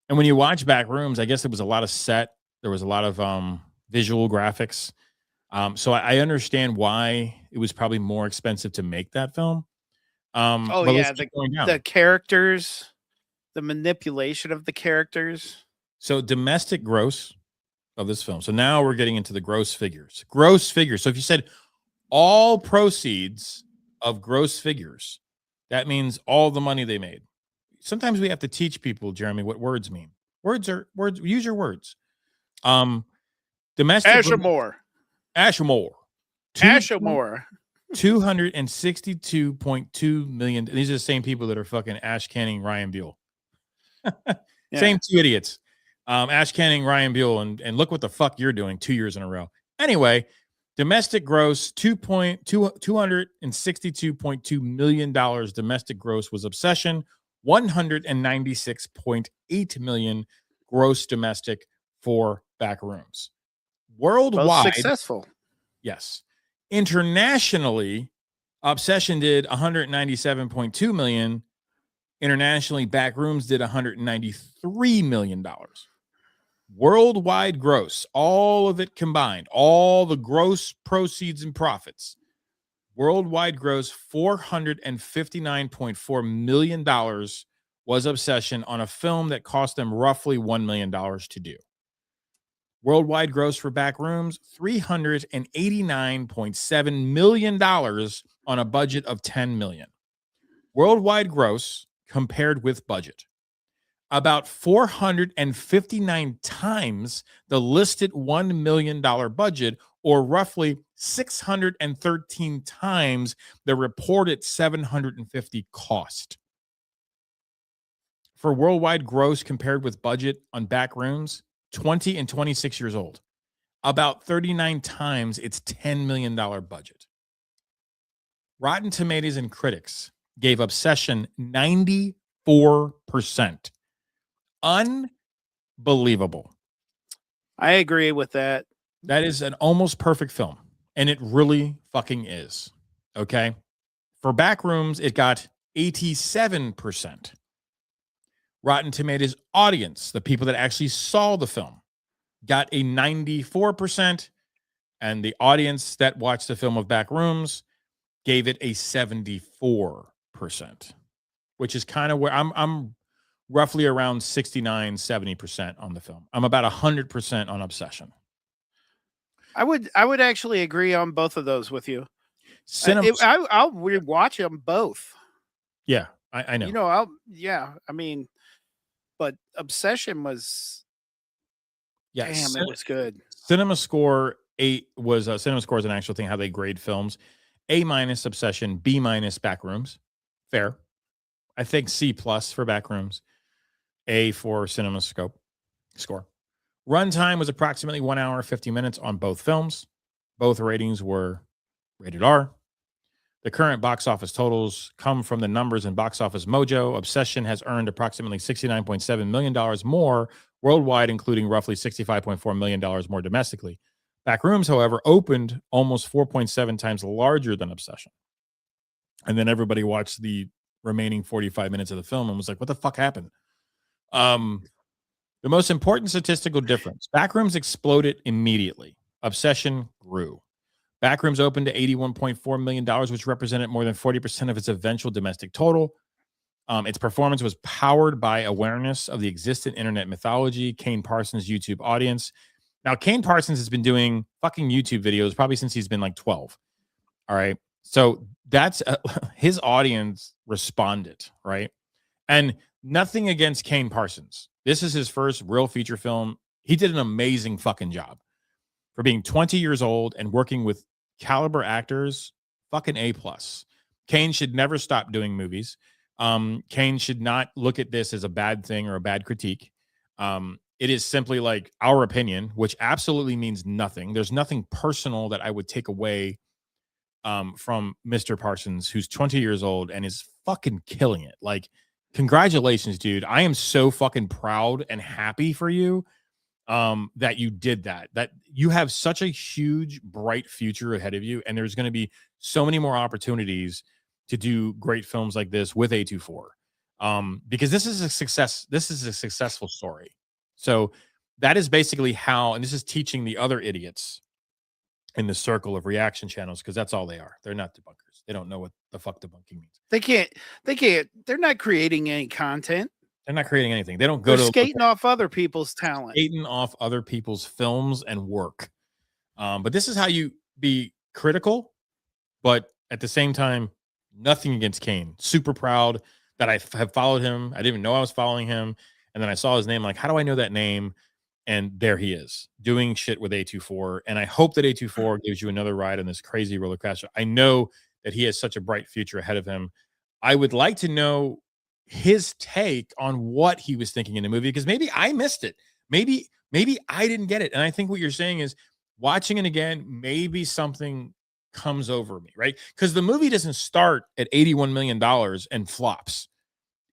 And when you watch Backrooms, I guess it was a lot of set. There was a lot of visual graphics. So I understand why it was probably more expensive to make that film. Oh but yeah, let's keep going down. the characters, the manipulation of the characters. So domestic gross of this film. So now we're getting into the gross figures. Gross figures. So if you said all proceeds of gross figures, that means all the money they made. Sometimes we have to teach people, Jeremy, what words mean. Words are words. Use your words. Domestic Ashmore. Ashmore. 262.2 million. These are the same people that are fucking Ash Canning, Ryan Buell. Yeah. Same two idiots. Ash Canning, Ryan Buell, and look what the fuck you're doing 2 years in a row. Anyway, domestic gross $262.2 million. Domestic gross was Obsession. 196.8 million gross domestic for Backrooms. Worldwide, Both successful. yes. Internationally, Obsession did 197.2 million. Internationally, Backrooms did $193 million. Worldwide gross, all of it combined, all the gross proceeds and profits. Worldwide gross, $459.4 million was Obsession on a film that cost them roughly $1 million to do. Worldwide gross for Backrooms, $389.7 million on a budget of $10 million. Worldwide gross compared with budget, about 459 times the listed $1 million budget, or roughly 613 times the reported 750 cost. For worldwide gross compared with budget on Backrooms, 20 and 26 years old, about 39 times its $10 million budget. Rotten Tomatoes and critics gave Obsession 94%. Unbelievable. I agree with that. That is an almost perfect film, and it really fucking is. Okay? For Backrooms, it got 87%. Rotten Tomatoes audience, the people that actually saw the film, got a 94%, and the audience that watched the film of Backrooms gave it a 74%, which is kind of where I'm roughly around 69-70% on the film. I'm about 100% on Obsession. I would actually agree on both of those with you. Cinema, I'll rewatch them both. yeah, I know. You know, I mean, but Obsession was, Yeah, damn, it was good. Cinema Score 8 was Cinema Score is an actual thing how they grade films. A- Obsession, B- Backrooms. Fair. I think C+ for Backrooms. A for Cinema Score. Runtime was approximately 1 hour 50 minutes on both films. Both ratings were rated R. The current box office totals come from the numbers in Box Office Mojo. Obsession has earned approximately $69.7 million more worldwide, including roughly $65.4 million more domestically. Backrooms, however, opened almost 4.7 times larger than Obsession. And then everybody watched the remaining 45 minutes of the film and was like, what the fuck happened? The most important statistical difference, Backrooms exploded immediately. Obsession grew. Backrooms opened to $81.4 million, which represented more than 40% of its eventual domestic total. Its performance was powered by awareness of the existing internet mythology, Kane Parsons' YouTube audience. Now, Kane Parsons has been doing fucking YouTube videos probably since he's been like 12. All right. So that's his audience responded, right? And nothing against Kane Parsons. This is his first real feature film. He did an amazing fucking job for being 20 years old and working with caliber actors. Fucking A+. Kane should never stop doing movies. Kane should not look at this as a bad thing or a bad critique. It is simply like our opinion, which absolutely means nothing. There's nothing personal that I would take away from Mr. Parsons, who's 20 years old and is fucking killing it. Like, congratulations, dude. I am so fucking proud and happy for you that you did that. That you have such a huge, bright future ahead of you, and there's going to be so many more opportunities to do great films like this with A24. Because this is a success. This is a successful story. So that is basically how, and this is teaching the other idiots in the circle of reaction channels, because that's all they are. They're not debunkers. They don't know what the fuck debunking means. They can't. They're not creating any content. They're not creating anything. They don't go They're to skating off other people's talent. skating off other people's films and work. But this is how you be critical, but at the same time, nothing against Kane. Super proud that I have followed him. I didn't even know I was following him. And then I saw his name, like, how do I know that name? And there he is doing shit with A24. And I hope that A24 gives you another ride on this crazy roller coaster. I know that he has such a bright future ahead of him. I would like to know his take on what he was thinking in the movie, because maybe I missed it. Maybe I didn't get it. And I think what you're saying is, watching it again, maybe something comes over me, right? Because the movie doesn't start at $81 million and flops.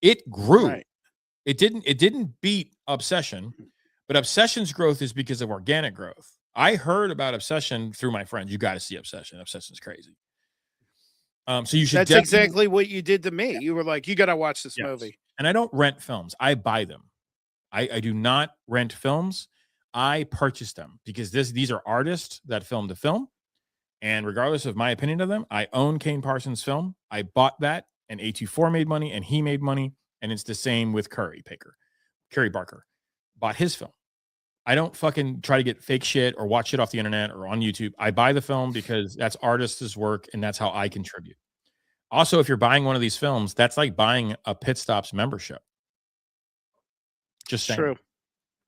It grew. Right. It didn't beat Obsession, but Obsession's growth is because of organic growth. I heard about Obsession through my friends. You got to see Obsession. Obsession's crazy. So you should. That's exactly what you did to me. You were like, you got to watch this movie. And I don't rent films. I buy them. I do not rent films. I purchase them because these are artists that filmed the film. And regardless of my opinion of them, I own Kane Parsons' film. I bought that, and A24 made money, and he made money. And it's the same with Curry Barker. Bought his film. I don't fucking try to get fake shit or watch it off the internet or on YouTube. I buy the film because that's artists' work, and that's how I contribute. Also, if you're buying one of these films, that's like buying a Pit Stops membership. Just saying. True.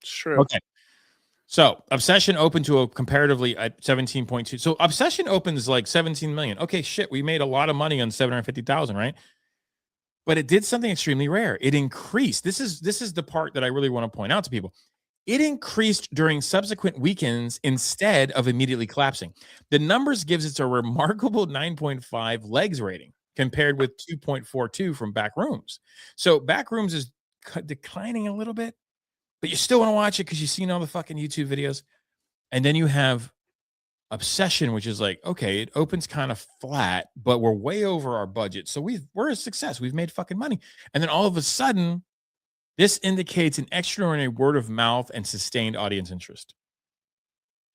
It's true. Okay. So Obsession opened to a comparatively at 17.2. So Obsession opens like 17 million. Okay, shit. We made a lot of money on 750,000, right? But it did something extremely rare. It increased. This is the part that I really want to point out to people. It increased during subsequent weekends instead of immediately collapsing. The numbers gives it a remarkable 9.5 legs rating compared with 2.42 from Backrooms. So Backrooms is declining a little bit, but you still want to watch it because you've seen all the fucking YouTube videos. And then you have Obsession, which is like, okay, it opens kind of flat, but we're way over our budget. So we're a success. We've made fucking money. And then all of a sudden, this indicates an extraordinary word of mouth and sustained audience interest.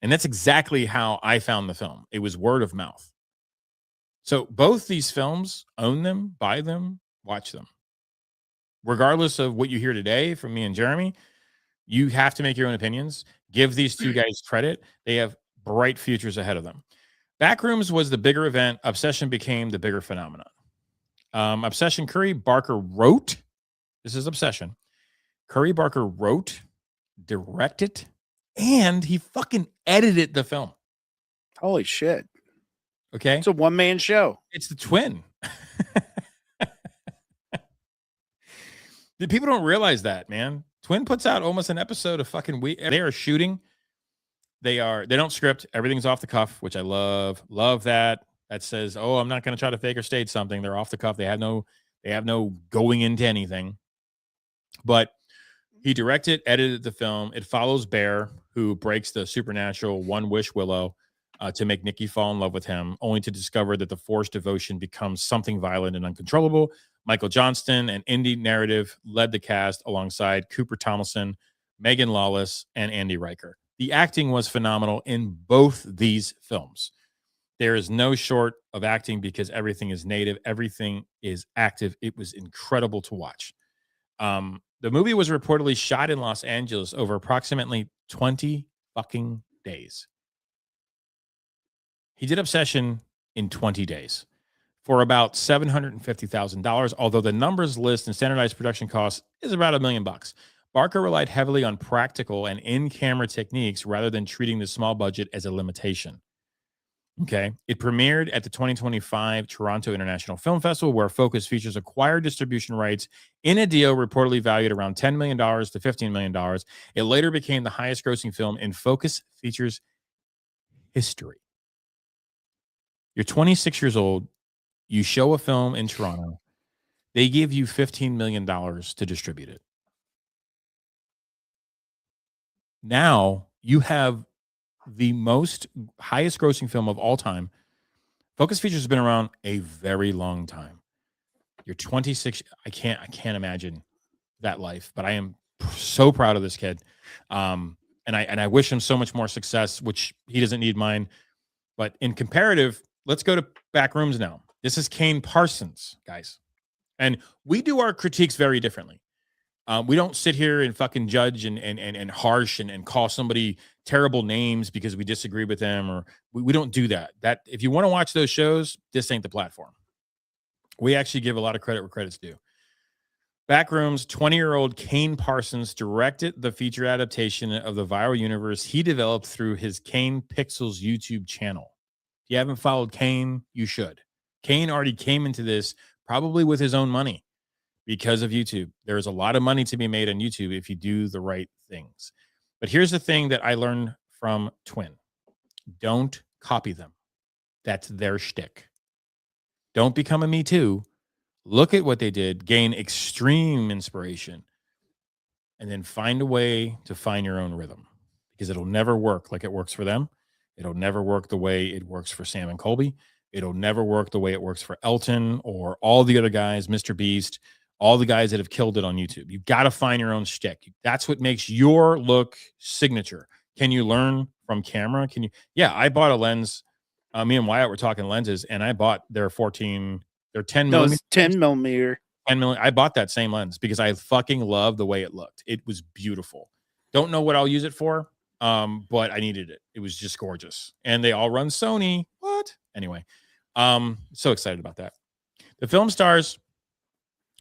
And that's exactly how I found the film. It was word of mouth. So both these films, own them, buy them, watch them. Regardless of what you hear today from me and Jeremy, you have to make your own opinions. Give these two guys credit. They have bright futures ahead of them. Backrooms was the bigger event. Obsession became the bigger phenomenon. Obsession, Curry Barker wrote. This is Obsession. Curry Barker wrote, directed, and he fucking edited the film. Holy shit. Okay. It's a one-man show. It's the twin. People don't realize that, man. Twin puts out almost an episode of fucking week. They are shooting. They don't script. Everything's off the cuff, which I love. Love that. That says, oh, I'm not going to try to fake or stage something. They're off the cuff. They have no going into anything. But he directed, edited the film. It follows Bear, who breaks the supernatural one Wish Willow to make Nikki fall in love with him, only to discover that the forced devotion becomes something violent and uncontrollable. Michael Johnston, an indie narrative, led the cast alongside Cooper Thomason, Megan Lawless, and Andy Riker. The acting was phenomenal in both these films. There is no short of acting because everything is native. Everything is active. It was incredible to watch. The movie was reportedly shot in Los Angeles over approximately 20 fucking days. He did Obsession in 20 days for about $750,000, although the numbers list and standardized production costs is about $1 million. Barker relied heavily on practical and in-camera techniques rather than treating the small budget as a limitation. Okay. It premiered at the 2025 Toronto International Film Festival, where Focus Features acquired distribution rights in a deal reportedly valued around $10 million to $15 million. It later became the highest grossing film in Focus Features history. You're 26 years old. You show a film in Toronto. They give you $15 million to distribute it. Now you have the highest grossing film of all time. Focus Features has been around a very long time. You're 26. I can't imagine that life, but I am so proud of this kid. And I wish him so much more success, which he doesn't need mine. But in comparative, let's go to Backrooms now. This is Kane Parsons, guys. And we do our critiques very differently. We don't sit here and fucking judge and harsh and call somebody terrible names because we disagree with them, or we don't do that. That if you want to watch those shows, this ain't the platform. We actually give a lot of credit where credit's due. Backrooms, 20-year-old Kane Parsons directed the feature adaptation of the viral universe he developed through his Kane Pixels YouTube channel. If you haven't followed Kane, you should. Kane already came into this probably with his own money because of YouTube. There's a lot of money to be made on YouTube if you do the right things. But here's the thing that I learned from Twin. Don't copy them. That's their shtick. Don't become a Me Too. Look at what they did, gain extreme inspiration, and then find a way to find your own rhythm, because it'll never work like it works for them. It'll never work the way it works for Sam and Colby. It'll never work the way it works for Elton or all the other guys, Mr. Beast, all the guys that have killed it on YouTube. You've got to find your own shtick. That's what makes your look signature. Can you learn from camera? Can you? Yeah, I bought a lens. Me and Wyatt were talking lenses, and I bought their 10 millimeter. 10 millimeter. 10 millimeter. I bought that same lens because I fucking love the way it looked. It was beautiful. Don't know what I'll use it for, but I needed it. It was just gorgeous. And they all run Sony. What? Anyway, so excited about that. The film stars.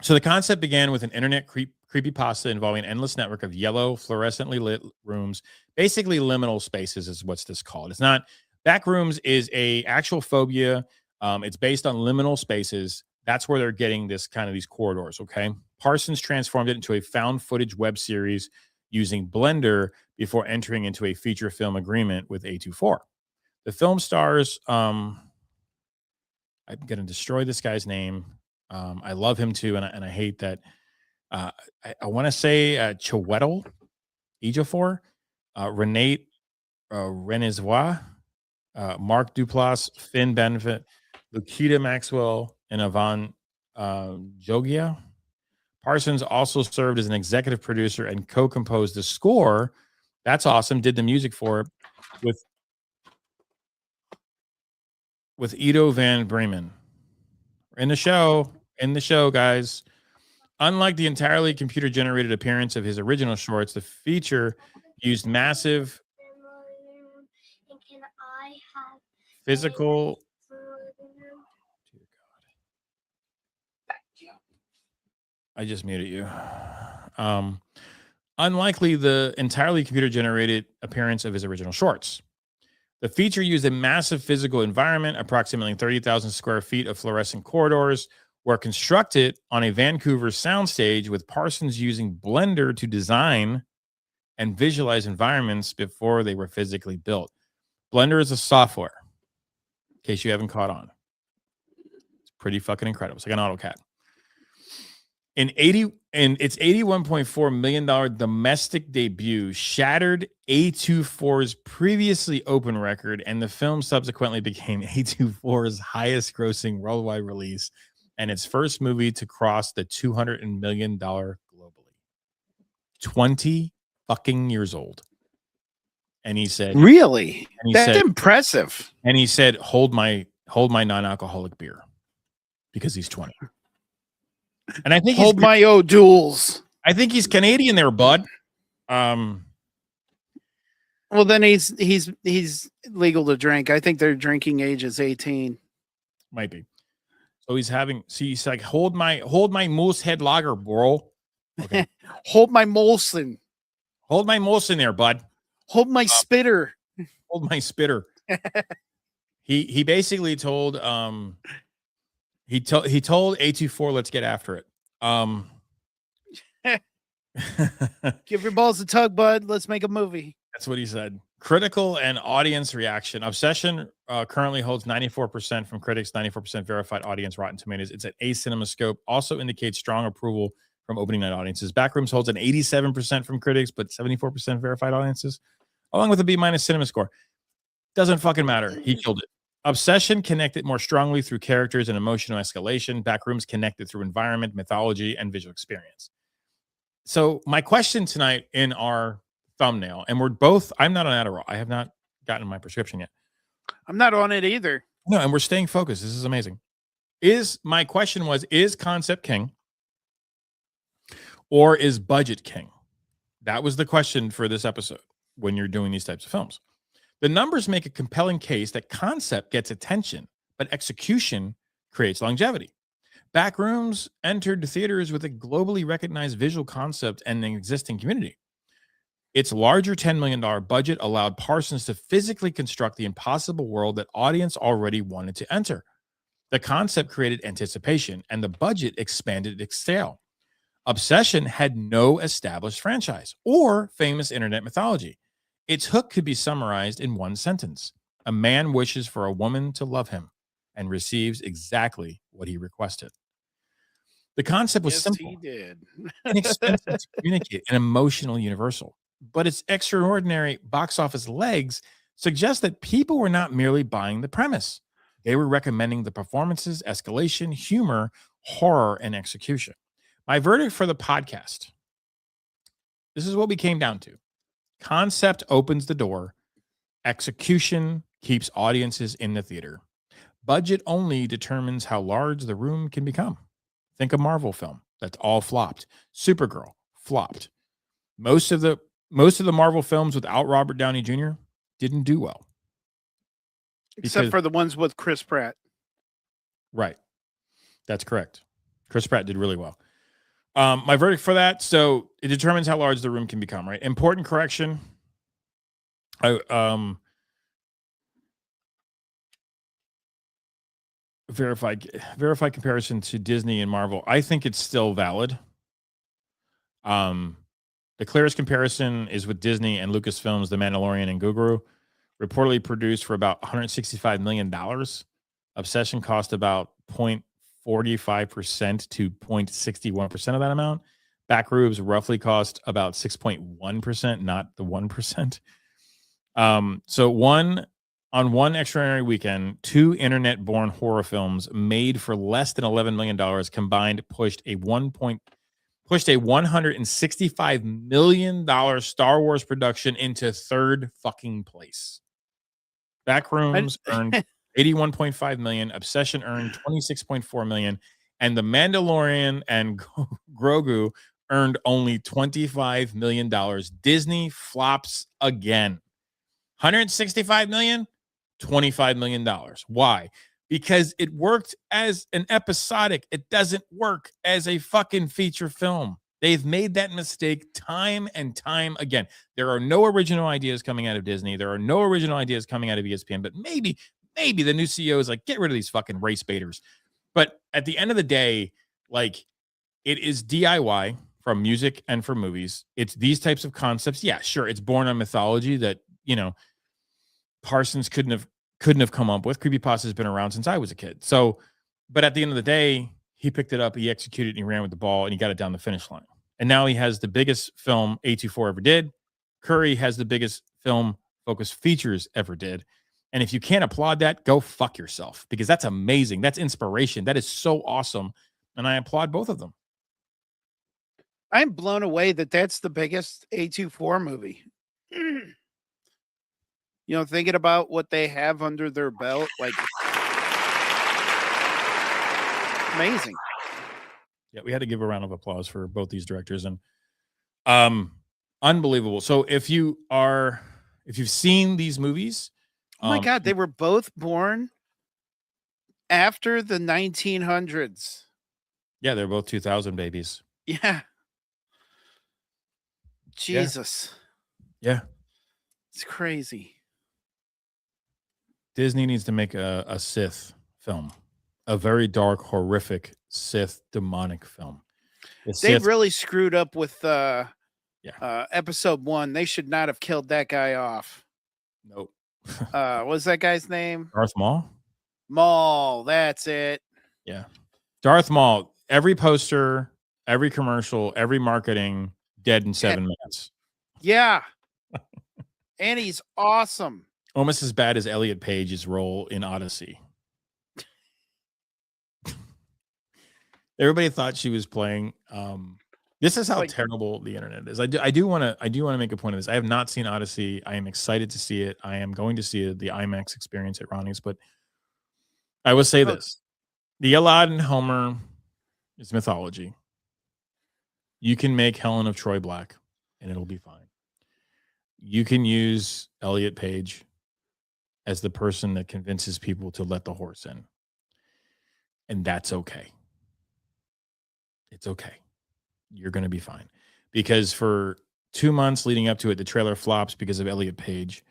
So the concept began with an internet creepypasta involving an endless network of yellow, fluorescently lit rooms. Basically, liminal spaces is what's this called. It's not. Backrooms is a actual phobia. It's based on liminal spaces. That's where they're getting this kind of these corridors. Okay. Parsons transformed it into a found footage web series using Blender before entering into a feature film agreement with A24. The film stars. I'm going to destroy this guy's name. I love him too, and I hate that. I want to say Chiwetel Ejiofor, Renate Renesvois, Mark Duplass, Finn Benefit, Lukita Maxwell, and Yvonne Jogia. Parsons also served as an executive producer and co-composed the score. That's awesome. Did the music for it with Ido van Bremen. In the show, guys. Unlike the entirely computer-generated appearance of his original shorts, the feature used massive physical. I just muted you. Unlikely the entirely computer-generated appearance of his original shorts. The feature used a massive physical environment, approximately 30,000 square feet of fluorescent corridors, were constructed on a Vancouver soundstage, with Parsons using Blender to design and visualize environments before they were physically built. Blender is a software, in case you haven't caught on. It's pretty fucking incredible. It's like an AutoCAD. In its $81.4 million domestic debut shattered A24's previously open record, and the film subsequently became A24's highest grossing worldwide release and its first movie to cross the $200 million globally. 20 fucking years old. And he said, really? That's impressive. And he said, hold my non-alcoholic beer, because he's 20. And I think hold my O'Douls. I think he's Canadian there, bud. Well, then he's legal to drink. I think their drinking age is 18. Might be. So he's like, hold my Moosehead lager, bro. Okay. Hold my Molson. Hold my Molson there, bud. Hold my spitter. Hold my spitter. He basically told he told A24, let's get after it. Give your balls a tug, bud. Let's make a movie. That's what he said. Critical and audience reaction. Obsession currently holds 94% from critics, 94% verified audience. Rotten Tomatoes. It's at CinemaScope. Also indicates strong approval from opening night audiences. Backrooms holds an 87% from critics, but 74% verified audiences, along with a B- cinema score. Doesn't fucking matter. He killed it. Obsession connected more strongly through characters and emotional escalation. Backrooms connected through environment, mythology, and visual experience. So my question tonight in our thumbnail, and we're both, I'm not on Adderall. I have not gotten my prescription yet. I'm not on it either. No, and we're staying focused. This is amazing. My question was, is concept king or is budget king? That was the question for this episode when you're doing these types of films. The numbers make a compelling case that concept gets attention, but execution creates longevity. Backrooms entered theaters with a globally recognized visual concept and an existing community. Its larger $10 million budget allowed Parsons to physically construct the impossible world that audience already wanted to enter. The concept created anticipation, and the budget expanded its scale. Obsession had no established franchise or famous internet mythology. Its hook could be summarized in one sentence. A man wishes for a woman to love him and receives exactly what he requested. The concept was simple, he did. inexpensive to communicate, and emotional universal. But its extraordinary box office legs suggest that people were not merely buying the premise. They were recommending the performances, escalation, humor, horror, and execution. My verdict for the podcast. This is what we came down to. Concept opens the door. Execution keeps audiences in the theater. Budget only determines how large the room can become. Think a Marvel film that's all flopped. Supergirl flopped. Most of the Marvel films without Robert Downey Jr. didn't do well. Except for the ones with Chris Pratt. Right. That's correct. Chris Pratt did really well. My verdict for that, so it determines how large the room can become, right? Important correction. Verified comparison to Disney and Marvel. I think it's still valid. The clearest comparison is with Disney and Lucasfilm's The Mandalorian and Guru, reportedly produced for about $165 million. Obsession cost about 0.45% to 0.61% of that amount. Backrooms roughly cost about 6.1%, not the 1%. So on one extraordinary weekend, two internet-born horror films made for less than $11 million combined pushed a $165 million Star Wars production into third fucking place. Backrooms earned $81.5 million. Obsession earned $26.4 million. And The Mandalorian and Grogu earned only $25 million. Disney flops again. $165 million, $25 million. Why? Because it worked as an episodic. It doesn't work as a fucking feature film. They've made that mistake time and time again. There are no original ideas coming out of Disney. There are no original ideas coming out of ESPN, but maybe the new CEO is like, get rid of these fucking race baiters. But at the end of the day, like, it is DIY from music and for movies. It's these types of concepts. Yeah, sure. It's born on mythology that, Parsons couldn't have come up with. Creepypasta has been around since I was a kid. So, but at the end of the day, he picked it up, he executed, and he ran with the ball, and he got it down the finish line. And now he has the biggest film A24 ever did. Curry has the biggest film Focus Features ever did. And if you can't applaud that, go fuck yourself, because that's amazing. That's inspiration. That is so awesome. And I applaud both of them. I'm blown away that that's the biggest A24 movie. Thinking about what they have under their belt, like, amazing. Yeah, we had to give a round of applause for both these directors, and unbelievable. So if you've seen these movies, oh my God, they were both born after the 1900s. Yeah, they're both 2000 babies. Yeah. Jesus. Yeah. It's crazy. Disney needs to make a Sith film, a very dark, horrific Sith demonic film. The They Sith, really screwed up with yeah, episode 1. They should not have killed that guy off. nope. What was that guy's name? Darth Maul. Maul. That's it. Yeah, Darth Maul. Every poster, every commercial, every marketing, dead in 7 minutes. Yeah. And he's awesome. Almost as bad as Elliot Page's role in Odyssey. Everybody thought she was playing. This is how Like- terrible the internet is. I do want to make a point of this. I have not seen Odyssey. I am excited to see it. I am going to see the IMAX experience at Ronnie's. But I will say this: the Aladdin Homer is mythology. You can make Helen of Troy black, and it'll be fine. You can use Elliot Page as the person that convinces people to let the horse in, and that's okay. It's okay. You're going to be fine. Because for 2 months leading up to it, the trailer flops because of Elliot Page.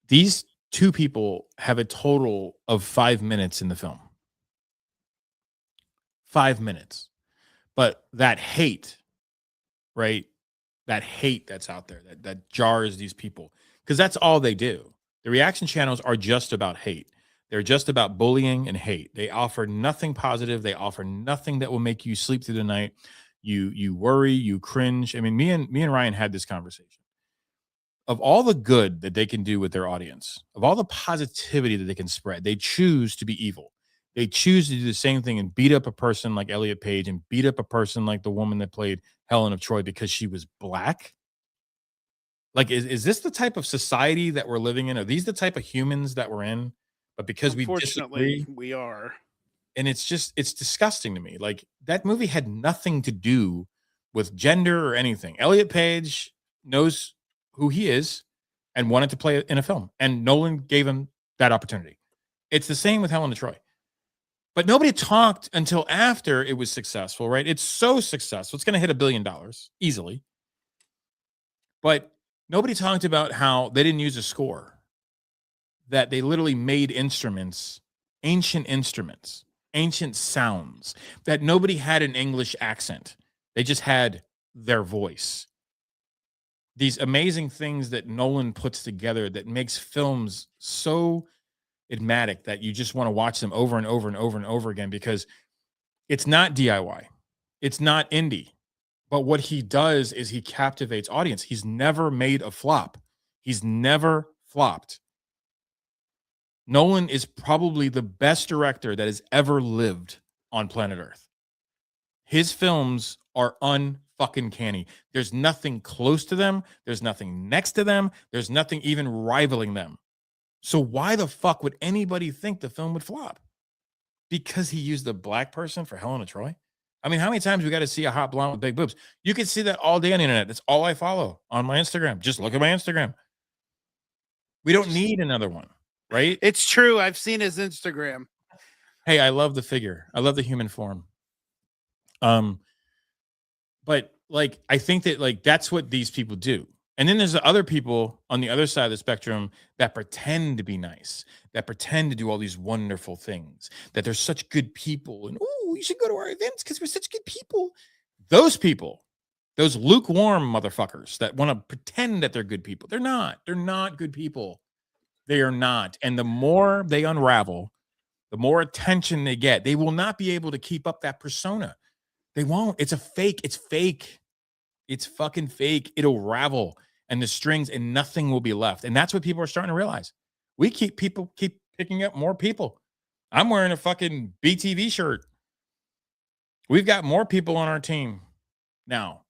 These two people have a total of 5 minutes in the film. 5 minutes. But that hate, right? That hate that's out there, that jars these people. Because that's all they do. The reaction channels are just about hate. They're just about bullying and hate. They offer nothing positive. They offer nothing that will make you sleep through the night. You worry, you cringe. I mean, me and Ryan had this conversation. Of all the good that they can do with their audience, of all the positivity that they can spread, they choose to be evil. They choose to do the same thing and beat up a person like Elliot Page and beat up a person like the woman that played Helen of Troy because she was black. Like, is this the type of society that we're living in? Are these the type of humans that we're in? But because we Unfortunately, disagree, we are. and it's disgusting to me. Like, that movie had nothing to do with gender or anything. Elliot Page knows who he is and wanted to play in a film, and Nolan gave him that opportunity. It's the same with Helen of Troy. But nobody talked until after it was successful, right? It's so successful. It's going to hit $1 billion easily. But nobody talked about how they didn't use a score, that they literally made instruments, ancient sounds, that nobody had an English accent. They just had their voice. These amazing things that Nolan puts together that makes films so enigmatic that you just want to watch them over and over and over and over again, because it's not DIY. It's not indie. But what he does is he captivates audience. He's never made a flop. He's never flopped. Nolan is probably the best director that has ever lived on planet Earth. His films are unfucking canny. There's nothing close to them. There's nothing next to them. There's nothing even rivaling them. So why the fuck would anybody think the film would flop? Because he used a black person for Helen of Troy? I mean, how many times we got to see a hot blonde with big boobs? You can see that all day on the internet. That's all I follow on my Instagram. Just look at my Instagram. We don't need another one, right? It's true. I've seen his Instagram. Hey, I love the figure. I love the human form. But like, I think that like that's what these people do. And then there's the other people on the other side of the spectrum that pretend to be nice, that pretend to do all these wonderful things, that they're such good people. And, oh, you should go to our events because we're such good people. Those people, those lukewarm motherfuckers that want to pretend that they're good people. They're not. They're not good people. They are not. And the more they unravel, the more attention they get. They will not be able to keep up that persona. They won't. It's a fake. It's fake. It's fucking fake. It'll ravel and the strings and nothing will be left. And that's what people are starting to realize. We keep picking up more people. I'm wearing a fucking BTV shirt. We've got more people on our team now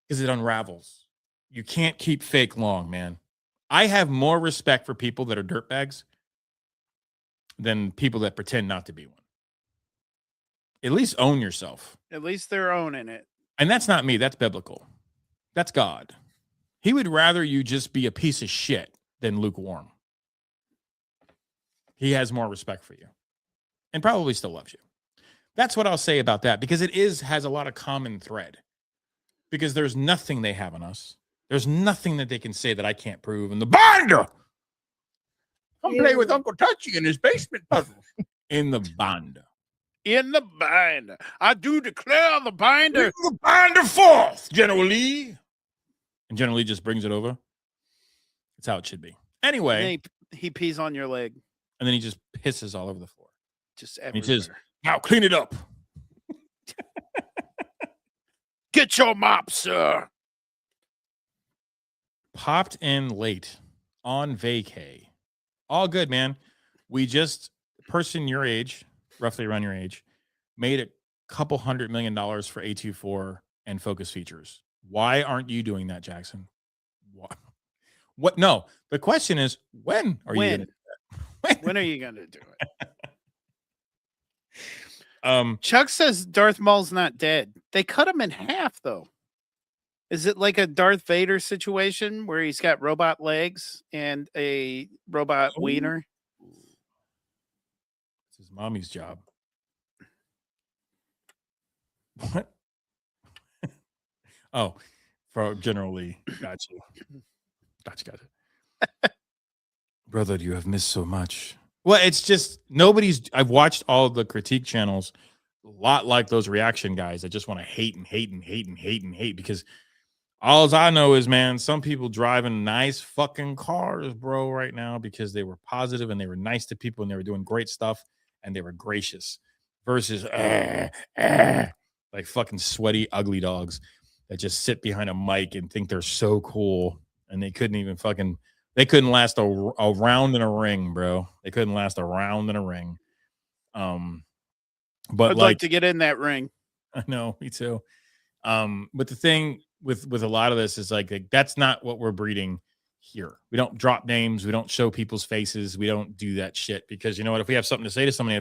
because it unravels. You can't keep fake long, man. I have more respect for people that are dirtbags than people that pretend not to be one. At least own yourself. At least they're owning it. And that's not me. That's biblical. That's God. He would rather you just be a piece of shit than lukewarm. He has more respect for you and probably still loves you. That's what I'll say about that, because it has a lot of common thread. because there's nothing they have on us. There's nothing that they can say that I can't prove in the binder. I'm playing with Uncle Touchy in his basement puzzles. In the binder. In the binder. I do declare the binder. Bring the binder forth, General Lee. And General Lee just brings it over. That's how it should be. And Anyway, then he pees on your leg. and then he just pisses all over the floor. Just He everywhere. says, now clean it up. Get your mop, sir. Popped in late on vacay. All good, man. We just, person your age, roughly around your age, made a couple $100 million for A24 and focus features. Why aren't you doing that, Jackson? What? No, the question is, when are you going to do that? When are you going to do it? Chuck says Darth Maul's not dead. They cut him in half, though. Is it like a Darth Vader situation where he's got robot legs and a robot wiener? It's his mommy's job. What? Oh, for General Lee. Got you. Gotcha. Brother, you have missed so much. Well, it's just I've watched all the critique channels, a lot like those reaction guys that just want to hate because all I know is, man, some people driving nice fucking cars, bro, right now because they were positive and they were nice to people and they were doing great stuff and they were gracious versus like fucking sweaty, ugly dogs that just sit behind a mic and think they're so cool and they couldn't last a round in a ring, bro. They couldn't last a round in a ring. But I'd like to get in that ring. I know, me too. But the thing with a lot of this is like that's not what we're breeding here. We don't drop names. We don't show people's faces. We don't do that shit because you know what? If we have something to say to somebody,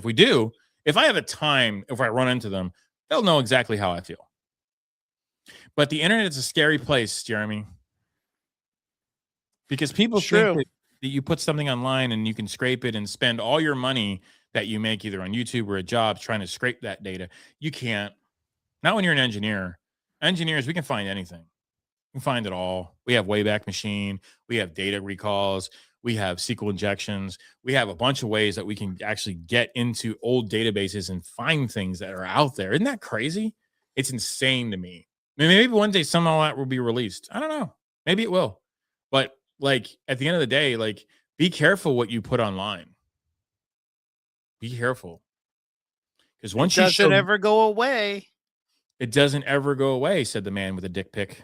if I have a time, if I run into them, they'll know exactly how I feel. But the internet is a scary place, Jeremy, because people think that you put something online and you can scrape it and spend all your money that you make either on YouTube or a job trying to scrape that data. You can't. Not when you're an engineer. Engineers, we can find anything. We can find it all. We have Wayback Machine. We have data recalls. We have SQL injections. We have a bunch of ways that we can actually get into old databases and find things that are out there. Isn't that crazy? It's insane to me. I mean, maybe one day some of that will be released. I don't know. Maybe it will. But like at the end of the day, like be careful what you put online. Be careful. Because once it doesn't ever go away. It doesn't ever go away, said the man with a dick pic.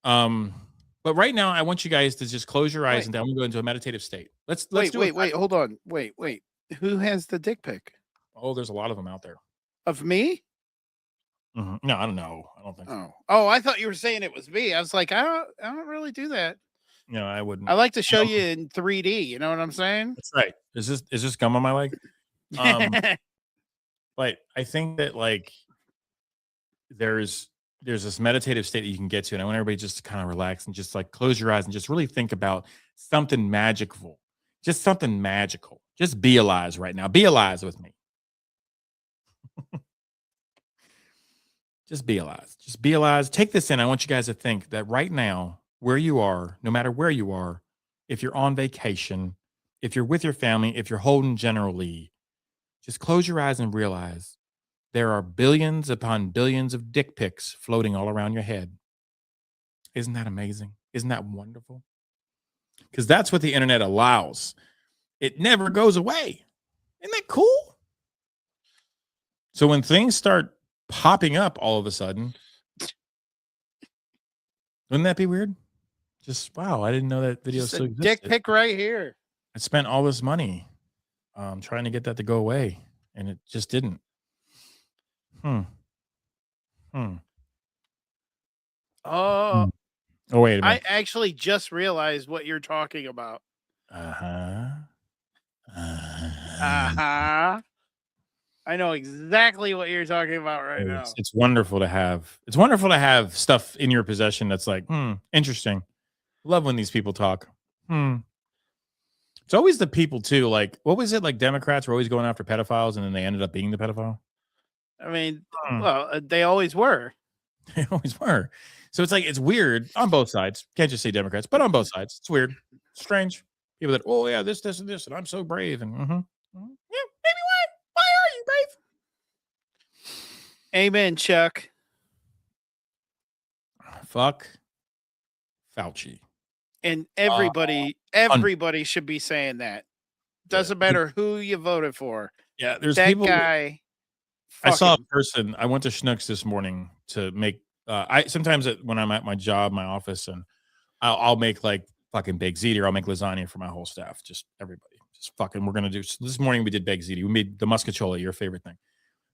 But right now, I want you guys to just close your eyes and then I'm going to go into a meditative state. Let's wait, hold on. Wait. Who has the dick pic? Oh, there's a lot of them out there. Of me? Mm-hmm. No, I don't know. I don't think so. Oh, I thought you were saying it was me. I was like, I don't really do that. No, I wouldn't. I like to show you in 3D. You know what I'm saying? That's right. Is this gum on my leg? But I think that like there's this meditative state that you can get to, and I want everybody just to kind of relax and just like close your eyes and just really think about something magical, just something magical. Just be alive right now. Be alive with me. Just be alive. Just be alive. Take this in. I want you guys to think that right now, where you are, no matter where you are, if you're on vacation, if you're with your family, if you're holding General Lee, just close your eyes and realize there are billions upon billions of dick pics floating all around your head. Isn't that amazing? Isn't that wonderful? Because that's what the internet allows. It never goes away. Isn't that cool? So when things start popping up all of a sudden, wouldn't that be weird? Just wow, I didn't know that video still existed. Dick pic right here. I spent all this money trying to get that to go away, and it just didn't. Oh, wait a minute. I actually just realized what you're talking about. I know exactly what you're talking about right now. It's wonderful to have. It's wonderful to have stuff in your possession that's like, interesting. Love when these people talk. It's always the people too. Like, what was it? Like Democrats were always going after pedophiles, and then they ended up being the pedophile. I mean, well, they always were. They always were. So it's like, it's weird on both sides. Can't just say Democrats, but on both sides. It's weird. Strange. People that, oh yeah, this, and this, and I'm so brave. And yeah, maybe why are you brave? Amen, Chuck. Fuck Fauci. And everybody should be saying that. Doesn't matter who you voted for. Yeah, there's That people. guy. I saw a fucking- person. I went to Schnucks this morning to make. I sometimes when I'm at my job, my office, and I'll make like fucking baked ziti, or I'll make lasagna for my whole staff. Just everybody. Just fucking. We're gonna do. So this morning we did baked ziti. We made the muscatoli, your favorite thing.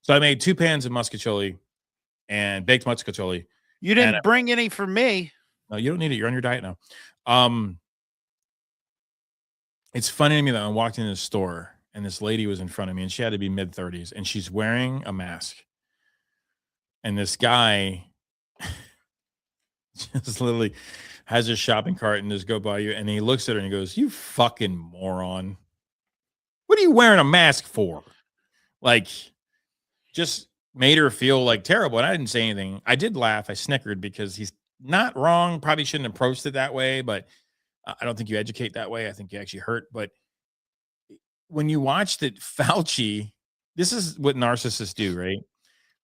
So I made 2 pans of muscatoli and baked muscatoli. You didn't bring any for me. No, you don't need it. You're on your diet now. It's funny to me that I walked into the store and this lady was in front of me, and she had to be mid-30s, and she's wearing a mask. And this guy just literally has his shopping cart and just go by you, and he looks at her and he goes, "You fucking moron. What are you wearing a mask for?" Like, just made her feel like terrible. And I didn't say anything. I did laugh. I snickered because he's not wrong. Probably shouldn't have approached it that way, but I don't think you educate that way. I think you actually hurt. But when you watch that Fauci, this is what narcissists do, right?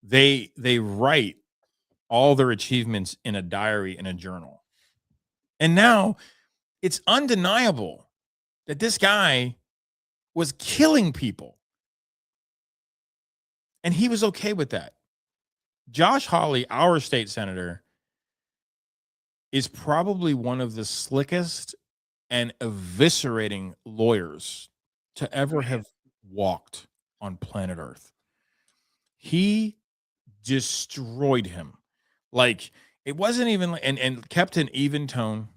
They write all their achievements in a diary, in a journal. And now it's undeniable that this guy was killing people. And he was okay with that. Josh Hawley, our state senator, is probably one of the slickest and eviscerating lawyers to ever have walked on planet Earth. He destroyed him. Like, it wasn't even, and kept an even tone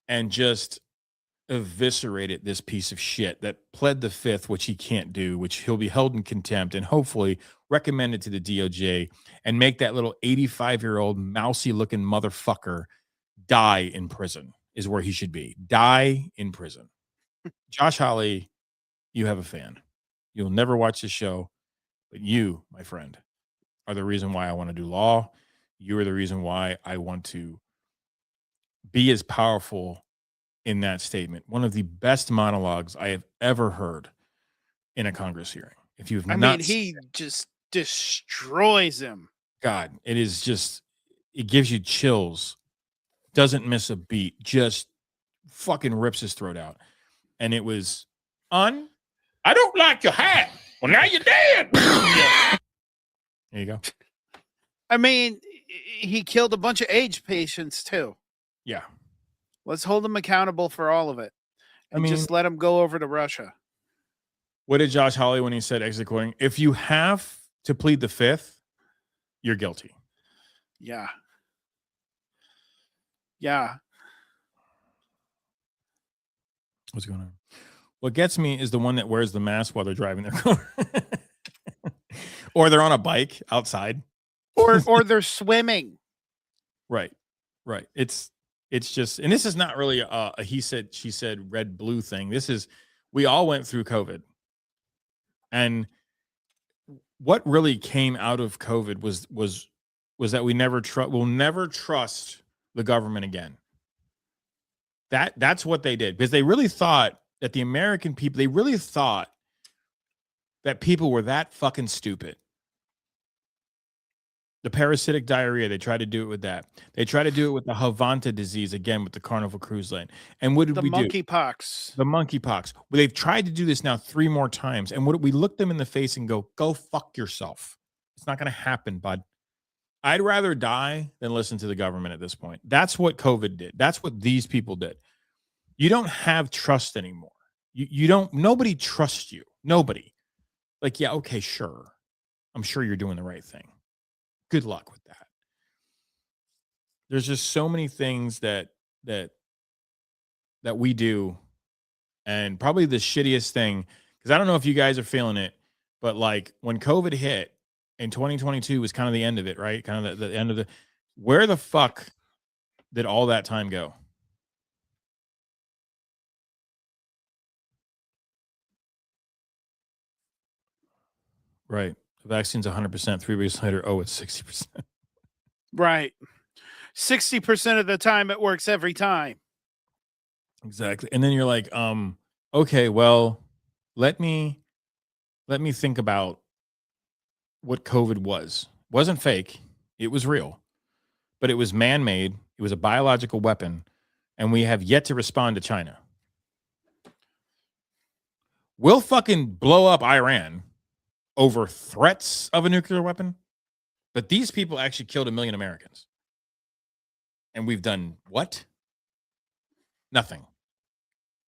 and just eviscerated this piece of shit that pled the fifth, which he can't do, which he'll be held in contempt and hopefully recommended to the DOJ, and make that little 85-year-old mousy looking motherfucker die in prison is where he should be. Die in prison. Josh Hawley, you have a fan. You'll never watch the show, but you, my friend, are the reason why I want to do law. You are the reason why I want to be as powerful in that statement. One of the best monologues I have ever heard in a Congress hearing. If you've not, he just destroys him. God, it is just, it gives you chills. Doesn't miss a beat. Just fucking rips his throat out. And it was I don't like your hat. Well, now you're dead. There you go. I mean, he killed a bunch of AIDS patients too. Yeah. Let's hold him accountable for all of it. And I mean, just let him go over to Russia. what did Josh Hawley when he said exit quoting? If you have to plead the fifth, you're guilty. Yeah. Yeah. What's going on? What gets me is the one that wears the mask while they're driving their car. Or they're on a bike outside. Or they're swimming. Right. Right. It's just, and this is not really a he said, she said, red, blue thing. This is, we all went through COVID. And what really came out of COVID was that we'll never trust the government again. That's what they did, because they really thought that the American people, they really thought that people were that fucking stupid. The parasitic diarrhea, they tried to do it with that. They tried to do it with the Havanta disease, again, with the Carnival Cruise Line. And what did we do? Monkeypox. The monkeypox. Well, they've tried to do this now 3 more times. And what we look them in the face and go fuck yourself. It's not going to happen, bud. I'd rather die than listen to the government at this point. That's what COVID did. That's what these people did. You don't have trust anymore. You don't, nobody trusts you. Nobody. Like, yeah, okay, sure. I'm sure you're doing the right thing. Good luck with that. There's just so many things that we do. And probably the shittiest thing, because I don't know if you guys are feeling it, but like when COVID hit in 2022 was kind of the end of it, right? Kind of the end of where the fuck did all that time go? Right. The vaccine's 100%. 3 weeks later, oh, it's 60%. Right. 60% of the time it works every time. Exactly. And then you're like, okay, well, let me think about what COVID was. It wasn't fake. It was real. But it was man-made. It was a biological weapon, and we have yet to respond to China. We'll fucking blow up Iran over threats of a nuclear weapon, but these people actually killed 1 million Americans. And we've done what? Nothing.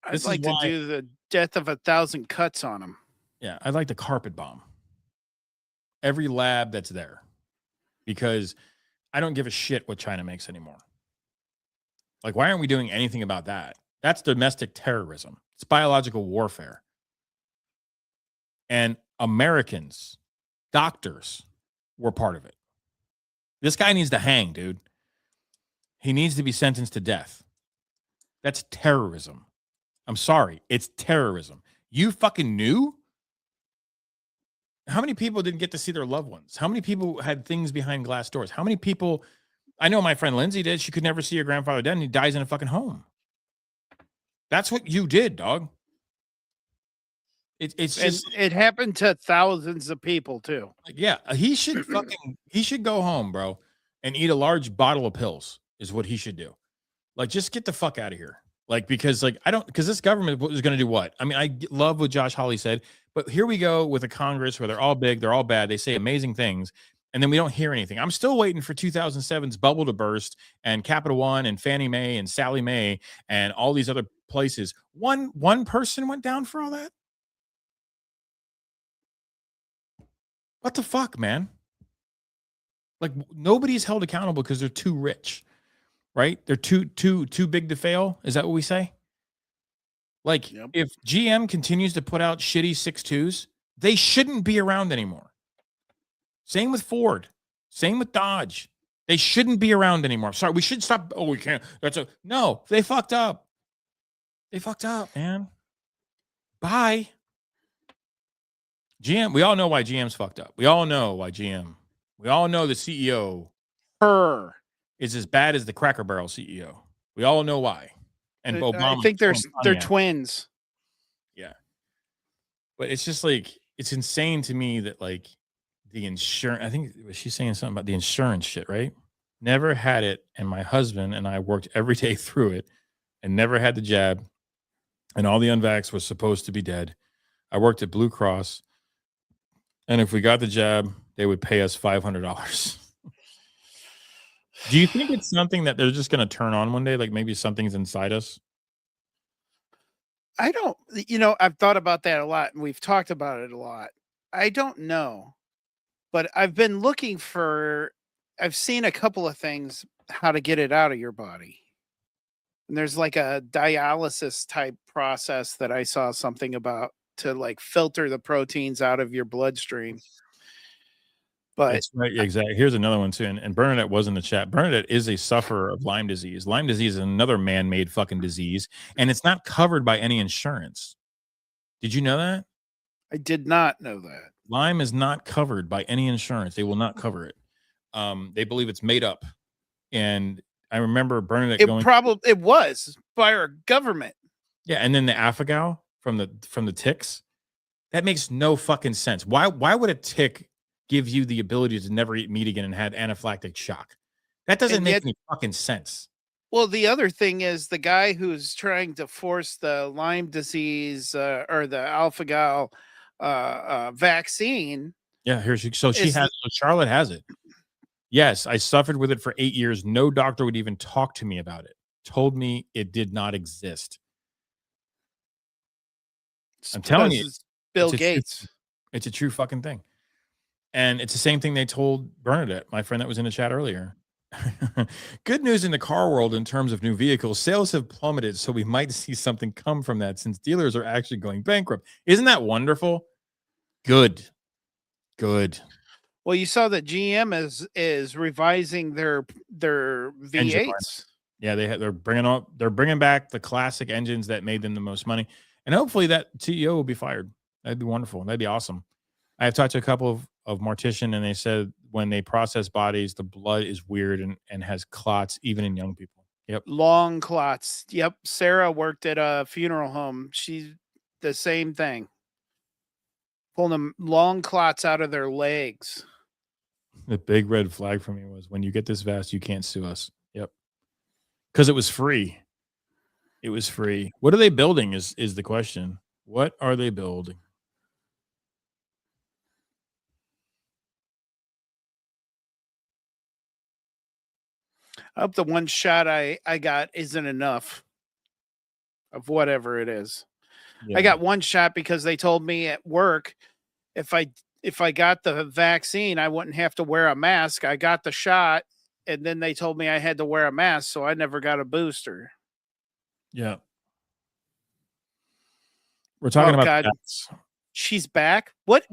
I'd like to do the death of 1,000 cuts on them. Yeah, I'd like to carpet bomb every lab that's there, because I don't give a shit what China makes anymore. Like, why aren't we doing anything about that? That's domestic terrorism. It's biological warfare. And Americans, doctors, were part of it. This guy needs to hang, dude. He needs to be sentenced to death. That's terrorism. I'm sorry. It's terrorism. You fucking knew? How many people didn't get to see their loved ones? How many people had things behind glass doors? How many people? I know my friend Lindsay did. She could never see her grandfather dead, and he dies in a fucking home. That's what you did, dog. It's just, it happened to thousands of people too. yeah, he should go home, bro, and eat a large bottle of pills is what he should do. Like, just get the fuck out of here. Like, because this government is going to do what? I mean, I love what Josh Hawley said, but here we go with a Congress where they're all big, they're all bad, they say amazing things, and then we don't hear anything. I'm still waiting for 2007's bubble to burst, and Capital One and Fannie Mae and Sally Mae and all these other places. One person went down for all that? What the fuck, man? Like, nobody's held accountable because they're too rich, right? They're too big to fail. Is that what we say? Like, Yep. If GM continues to put out shitty 6.2s, they shouldn't be around anymore. Same with Ford. Same with Dodge. They shouldn't be around anymore. Sorry, we should stop. Oh, we can't. No, they fucked up. They fucked up, man. Bye. GM, we all know why GM's fucked up. We all know the CEO is as bad as the Cracker Barrel CEO. We all know why. And Obama, I think they're twins. Yeah. But it's just like, it's insane to me that, like, the insurance, I think she's saying something about the insurance shit, right? Never had it, and my husband and I worked every day through it and never had the jab, and all the unvaxxed was supposed to be dead. I worked at Blue Cross, and if we got the jab, they would pay us $500. Do you think it's something that they're just going to turn on one day? Like, maybe something's inside us? I don't, I've thought about that a lot, and we've talked about it a lot. I don't know, but I've been looking I've seen a couple of things, how to get it out of your body. And there's like a dialysis type process that I saw something about, to like filter the proteins out of your bloodstream. But that's right. Exactly. Here's another one too. And Bernadette was in the chat. Bernadette is a sufferer of Lyme disease. Lyme disease is another man-made fucking disease, and it's not covered by any insurance. Did you know that? I did not know that. Lyme is not covered by any insurance. They will not cover it. They believe it's made up. And I remember Bernadette it was by our government. Yeah, and then the Afghan from the ticks. That makes no fucking sense. Why would a tick give you the ability to never eat meat again and had anaphylactic shock? That doesn't make any fucking sense. Well, the other thing is the guy who's trying to force the Lyme disease or the alpha-gal vaccine. Yeah, Charlotte has it. Yes, I suffered with it for 8 years. No doctor would even talk to me about it. Told me it did not exist. I'm telling you, Bill Gates. It's a true fucking thing. And it's the same thing they told Bernadette, my friend that was in the chat earlier. Good news in the car world in terms of new vehicles. Sales have plummeted, so we might see something come from that since dealers are actually going bankrupt. Isn't that wonderful? Good. Well, you saw that GM is revising their V8s. Yeah, they're bringing back the classic engines that made them the most money. And hopefully that CEO will be fired. That'd be wonderful. That'd be awesome. I have talked to a couple mortician, and they said when they process bodies, the blood is weird and has clots even in young people. Yep. Long clots. Yep. Sarah worked at a funeral home. She's the same thing. Pulling them long clots out of their legs. The big red flag for me was when you get this vest, you can't sue us. Yep. Because it was free. It was free. What are they building is the question. What are they building? I hope the one shot I got isn't enough of whatever it is. Yeah. I got one shot because they told me at work if I got the vaccine, I wouldn't have to wear a mask. I got the shot, and then they told me I had to wear a mask, so I never got a booster. Yeah. We're talking about God. cats. She's back. What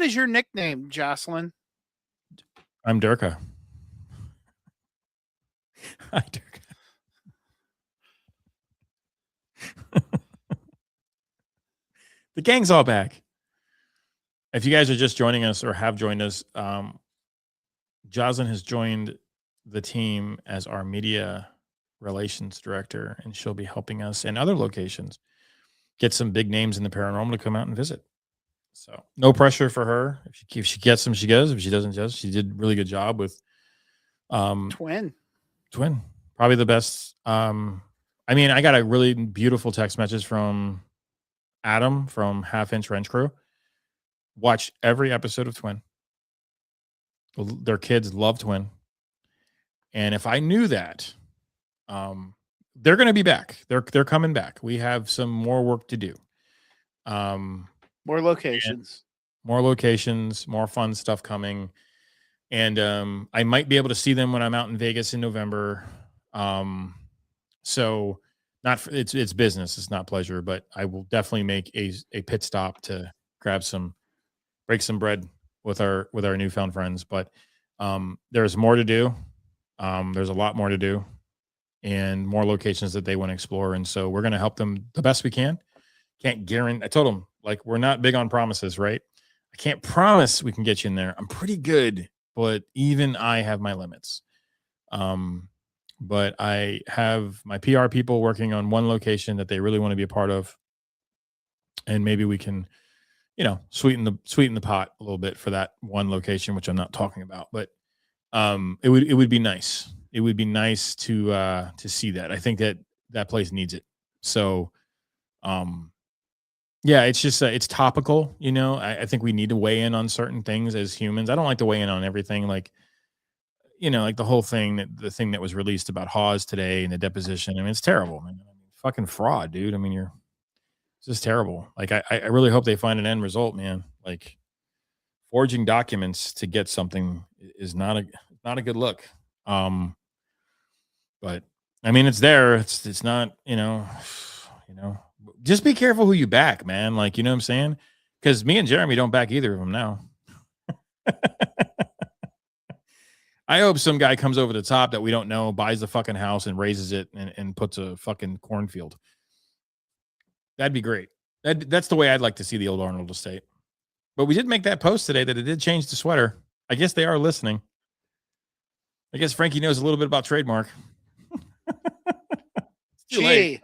is your nickname, Jocelyn? I'm Durka. Hi, Durka. The gang's all back. If you guys are just joining us or have joined us, Jocelyn has joined the team as our media relations director, and she'll be helping us in other locations get some big names in the paranormal to come out and visit. So no pressure for her. If she gets them, she goes. If she doesn't, just she did a really good job with Twin. Probably the best. I mean, I got a really beautiful text message from Adam from Half Inch Wrench Crew. Watch every episode of Twin. Their kids love Twin. And if I knew that, they're going to be back. They're coming back. We have some more work to do. More locations. More fun stuff coming. And I might be able to see them when I'm out in Vegas in November. So it's business, it's not pleasure, but I will definitely make a pit stop to break some bread with our newfound friends. But there's more to do. There's a lot more to do and more locations that they want to explore. And so we're going to help them the best we can. Can't guarantee. I told them, like, we're not big on promises, right? I can't promise we can get you in there. I'm pretty good, but even I have my limits. But I have my PR people working on one location that they really want to be a part of. And maybe we can, sweeten the pot a little bit for that one location, which I'm not talking about, but it would be nice. It would be nice to see that. I think that place needs it. So, yeah, it's just it's topical. I think we need to weigh in on certain things as humans. I don't like to weigh in on everything, like the whole thing the thing that was released about Hawes today and the deposition. I mean, it's terrible, man. Fucking fraud, dude. I mean, it's just terrible. Like, I really hope they find an end result, man. Like, forging documents to get something is not a good look. But I mean, it's there. It's not, just be careful who you back, man. Like, you know what I'm saying? Because me and Jeremy don't back either of them now. I hope some guy comes over the top that we don't know, buys the fucking house and raises it and puts a fucking cornfield. That'd be great. That's the way I'd like to see the old Arnold estate. But we did make that post today that it did change the sweater. I guess they are listening. I guess Frankie knows a little bit about trademark. Gee.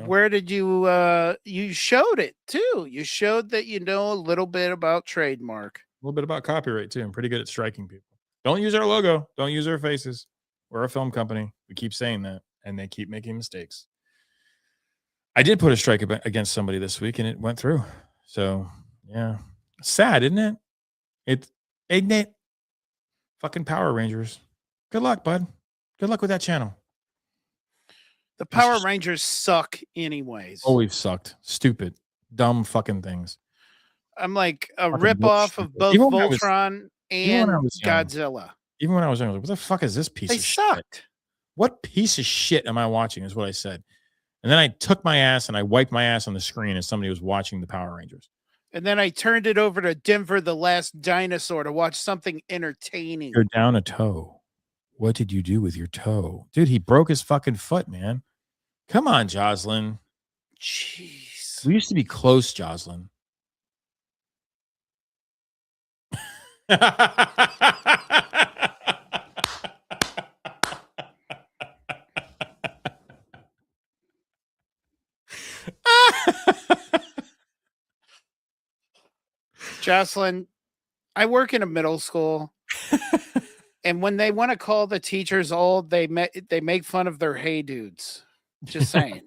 Where did you showed it too? You showed that you know a little bit about trademark. A little bit about copyright too. I'm pretty good at striking people. Don't use our logo. Don't use our faces. We're a film company. We keep saying that, and they keep making mistakes. I did put a strike against somebody this week, and it went through. So, yeah. Sad, isn't it? Isn't it? Fucking Power Rangers. Good luck, bud. Good luck with that channel. The Power Rangers suck anyways. Always sucked. Stupid. Dumb fucking things. I'm like a Fucking ripoff of both Voltron and Godzilla. Even when I was young, I was like, what the fuck is this piece of shit? They sucked. What piece of shit am I watching is what I said. And then I took my ass and I wiped my ass on the screen as somebody was watching the Power Rangers. And then I turned it over to Denver the Last Dinosaur to watch something entertaining. You're down a toe. What did you do with your toe? Dude, he broke his fucking foot, man. Come on, Jocelyn. Jeez. We used to be close, Jocelyn. Jocelyn, I work in a middle school, and when they want to call the teachers old, they make fun of their hey dudes. Just saying.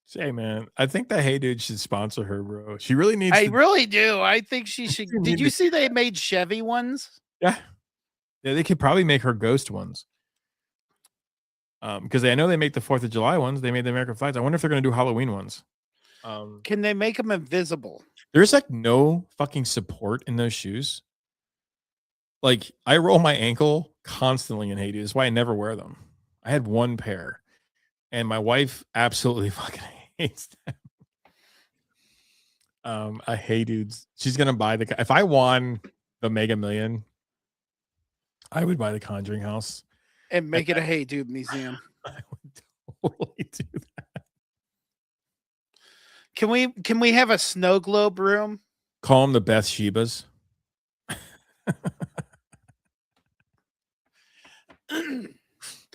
Say, man, I think that Hey Dude should sponsor her, bro. She really needs I to. really do. I think she should. You Did need you to- see they made Chevy ones? Yeah. Yeah, they could probably make her ghost ones. Because I know they make the 4th of July ones. They made the American flags. I wonder if they're going to do Halloween ones. Can they make them invisible? There's like no fucking support in those shoes. Like I roll my ankle constantly in Hey Dude. That's why I never wear them. I had one pair, and my wife absolutely fucking hates them. I Hey Dudes. She's gonna buy the. If I won the Mega Million, I would buy the Conjuring House. And make it a Hey Dude museum. I would totally do that. Can we have a snow globe room? Call them the Beth Shebas.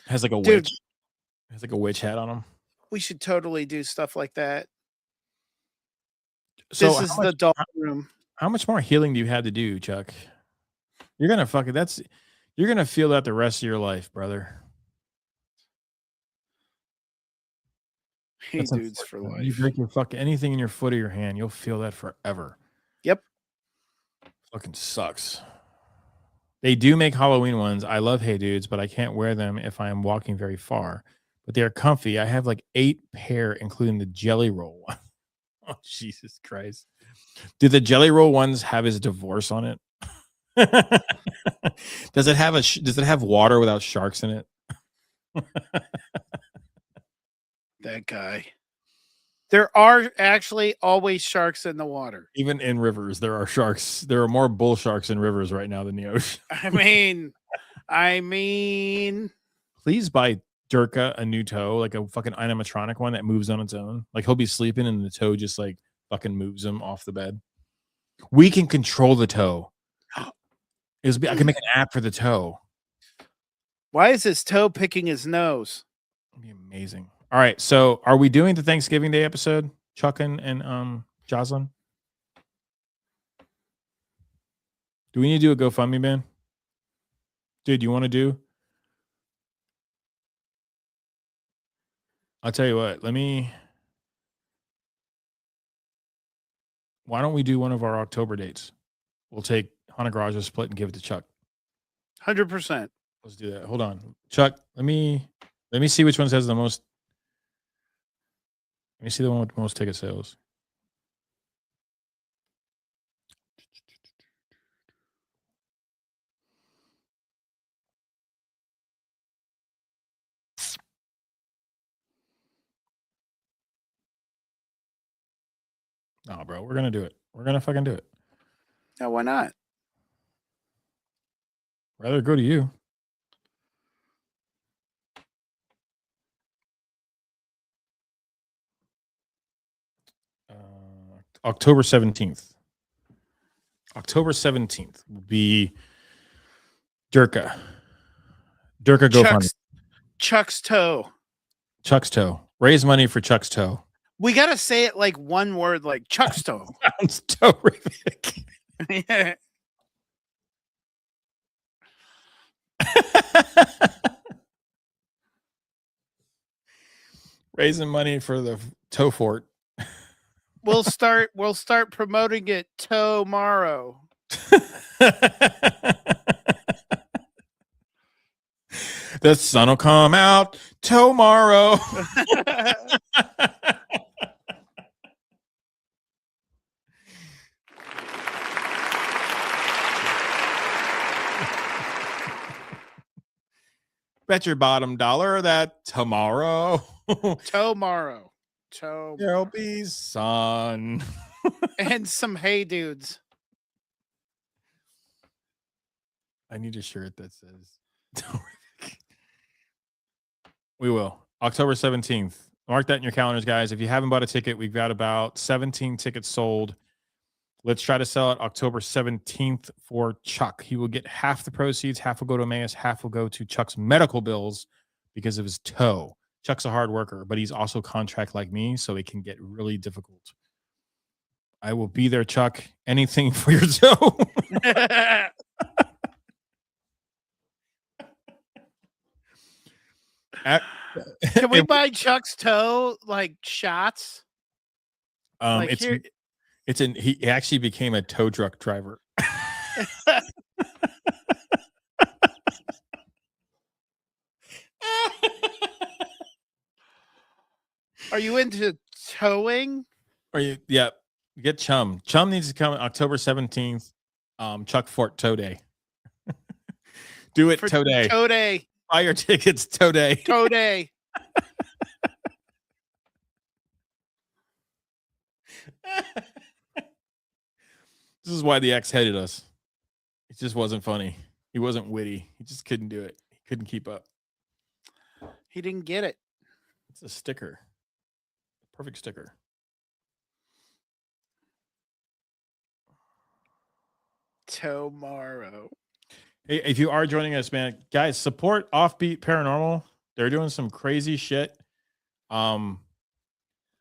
Has like a Dude. witch. Has like a witch hat on them. We should totally do stuff like that. So This is the doll room. how much more healing do you have to do, Chuck? You're gonna fuck it. You're gonna feel that the rest of your life, brother. Hey That's Dudes for unfortunate. You life. break your fucking anything in your foot or your hand, you'll feel that forever. Yep. Fucking sucks. They do make Halloween ones. I love Hey Dudes, but I can't wear them if I am walking very far. But they are comfy. I have like 8 pair, including the Jelly Roll one. Oh, Jesus Christ. Do the Jelly Roll ones have his divorce on it? Does it have water without sharks in it? That guy. There are actually always sharks in the water. Even in rivers, there are sharks. There are more bull sharks in rivers right now than the ocean. I mean, Please buy Durka a new toe, like a fucking animatronic one that moves on its own. Like he'll be sleeping and the toe just like fucking moves him off the bed. We can control the toe. I can make an app for the toe. why is his toe picking his nose? It'd be amazing. All right, so are we doing the Thanksgiving Day episode, Chuck and Jocelyn? Do we need to do a GoFundMe, man? Dude, you want to do? I'll tell you what. Why don't we do one of our October dates? We'll take Haunted Garage split and give it to Chuck. 100%. Let's do that. Hold on, Chuck. Let me see which one has the most. Let me see the one with the most ticket sales. No, bro, we're gonna do it. We're gonna fucking do it. Now, why not? Rather go to you. October 17th. October 17th will be Durka. Durka GoFundMe. Chuck's toe. Chuck's toe. Raise money for Chuck's toe. We got to say it like one word, like Chuck's toe. Sounds terrific. Yeah. Raising money for the toe fort. We'll start promoting it tomorrow. The sun will come out tomorrow. Bet your bottom dollar that tomorrow Tomorrow. there'll be sun. And some Hey Dudes. I need a shirt that says terrific. We will. October 17th. Mark that in your calendars, guys. If you haven't bought a ticket, we've got about 17 tickets sold. Let's try to sell it October 17th for Chuck. He will get half the proceeds. Half will go to Emmaus. Half will go to Chuck's medical bills because of his toe. Chuck's a hard worker, but he's also contract like me, so it can get really difficult. I will be there, Chuck. Anything for your toe. Can we buy Chuck's toe like shots? Like here, he actually became a tow truck driver. are you into towing? Are you? Yeah. Get Chum. Chum needs to come October 17th. Chuck Fort Toe Day. Do it For Toe Day. Toe Day. Buy your tickets Toe Day. Toe Day. This is why the ex hated us. It just wasn't funny. He wasn't witty. He just couldn't do it. He couldn't keep up. He didn't get it. It's a sticker. Perfect sticker. Tomorrow. Hey, if you are joining us, man, guys, support Offbeat Paranormal. They're doing some crazy shit. I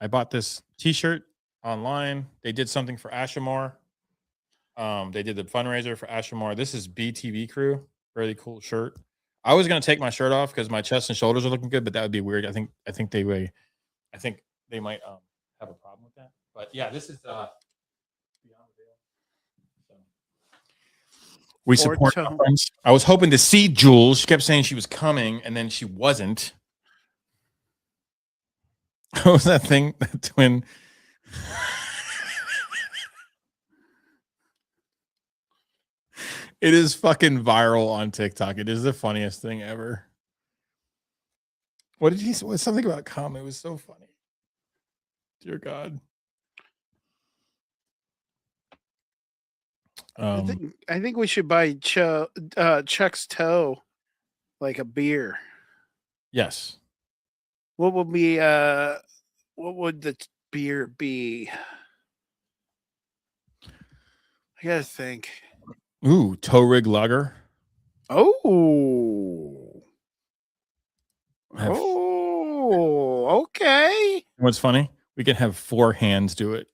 bought this t-shirt online. They did something for Ashamore. They did the fundraiser for Ashamore. This is BTV Crew. Really cool shirt. I was gonna take my shirt off because my chest and shoulders are looking good, but that would be weird. I think they might have a problem with that. But yeah, this is Beyond the Veil. So we support our friends. I was hoping to see Jules. She kept saying she was coming, and then she wasn't. What was that thing? That twin. It is fucking viral on TikTok. It is the funniest thing ever. What did he say? What, something about cum? It was so funny. Dear God. I think we should buy Chuck's toe like a beer. Yes. What would the beer be? I gotta think. Ooh, toe rig lager. Oh. Okay. What's funny? We can have 4 hands do it.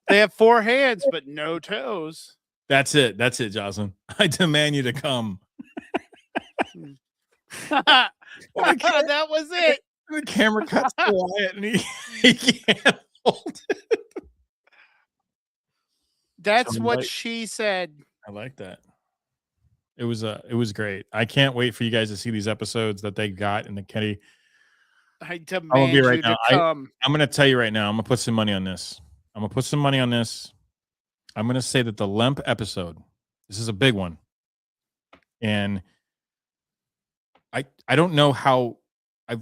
They have 4 hands, but no toes. That's it. That's it, Jocelyn. I demand you to come. That was it. The camera cuts to Wyatt and he can't hold it. That's So what she said. I like that. It was great. I can't wait for you guys to see these episodes that they got in the Kenny. I demand be right you now. to come. I'm gonna tell you right now. I'm gonna put some money on this. I'm gonna say that the Lemp episode. This is a big one, and I don't know how.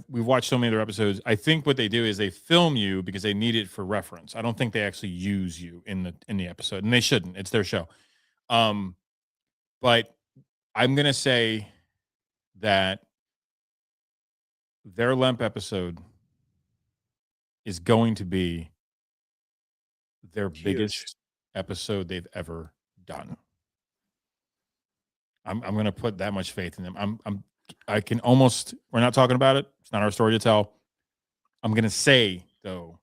We've watched so many other episodes. I think what they do is they film you because they need it for reference. I don't think they actually use you in the episode, and they shouldn't. It's their show. But I'm gonna say that their Lemp episode is going to be their biggest episode they've ever done. I'm going to put that much faith in them. I can almost. We're not talking about it. It's not our story to tell. I'm going to say though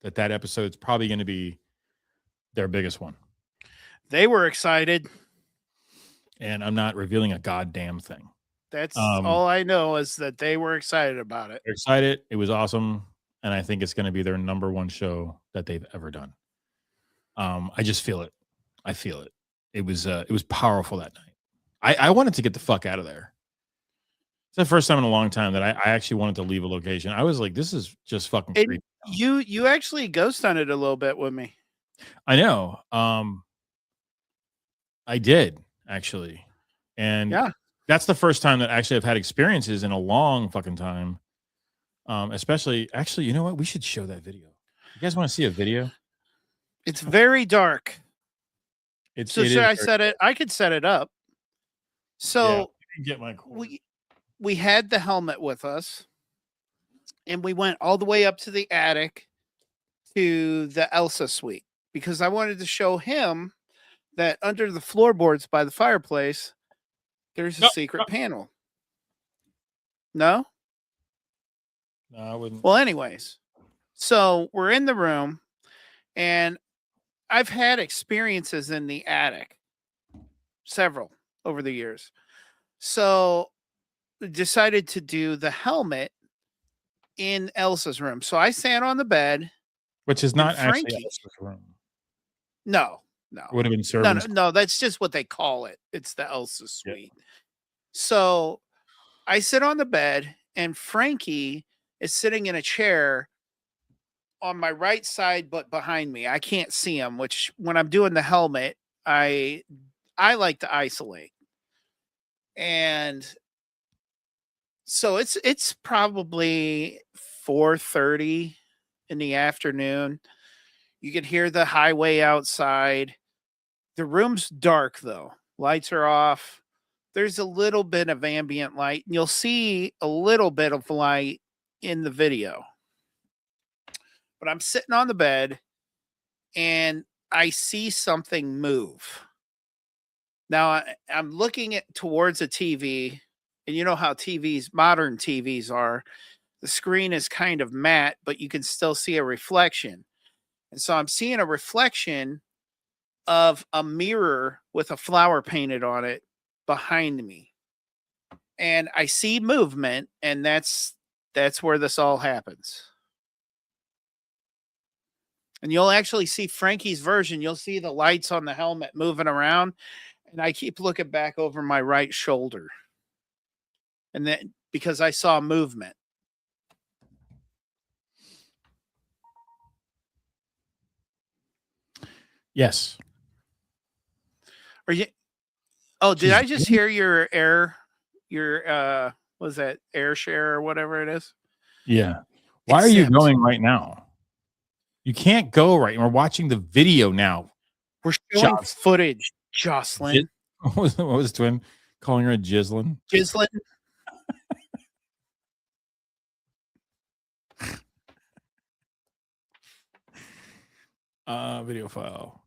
that episode is probably going to be their biggest one. They were excited. And I'm not revealing a goddamn thing. That's all I know is that they were excited about it. They're excited. It was awesome. And I think it's going to be their #1 show that they've ever done. I just feel it. I feel it. It was powerful that night. I wanted to get the fuck out of there. It's the first time in a long time that I actually wanted to leave a location. I was like, this is just fucking creepy. You actually ghost hunted a little bit with me. I know. I did actually. And yeah, that's the first time that actually I've had experiences in a long fucking time. Especially, actually, you know what? We should show that video. You guys want to see a video? It's very dark. Should I set it? I could set it up. So yeah, get my cord. We had the helmet with us, and we went all the way up to the attic to the Elsa suite because I wanted to show him that under the floorboards by the fireplace, there's a secret panel. No? No, I wouldn't. Well, anyways, so we're in the room and I've had experiences in the attic, several over the years. So decided to do the helmet in Elsa's room. So I sat on the bed. Which is not actually Frankie- Elsa's room. No. It would have been No, servants. no, that's just what they call it. It's the Elsa suite. So I sit on the bed and Frankie is sitting in a chair on my right side, but behind me. I can't see him, which when I'm doing the helmet, I like to isolate. And so it's probably 4:30 in the afternoon. You can hear the highway outside. The room's dark though. Lights are off. There's a little bit of ambient light, and you'll see a little bit of light in the video. But I'm sitting on the bed and I see something move. Now I'm looking towards a TV, and you know how modern TVs are. The screen is kind of matte, but you can still see a reflection. And so I'm seeing a reflection of a mirror with a flower painted on it behind me. And I see movement, and that's where this all happens. And you'll actually see Frankie's version. You'll see the lights on the helmet moving around, and I keep looking back over my right shoulder. And then because I saw movement. Yes. Are you? Oh, did I just hear your what was that, air share or whatever it is? Yeah. Why are you going right now? You can't go right. We're watching the video now. We're showing footage, Jocelyn. What was Twin calling her a Jislin? Jislin. Video file.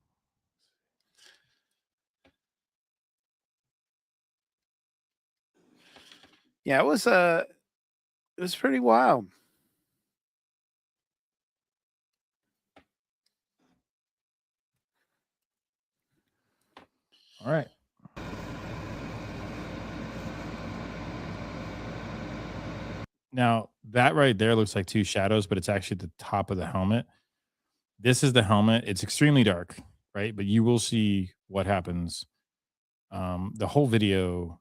Yeah, it was pretty wild. All right. Now, that right there looks like two shadows, but it's actually the top of the helmet. This is the helmet. It's extremely dark, right? But you will see what happens. The whole video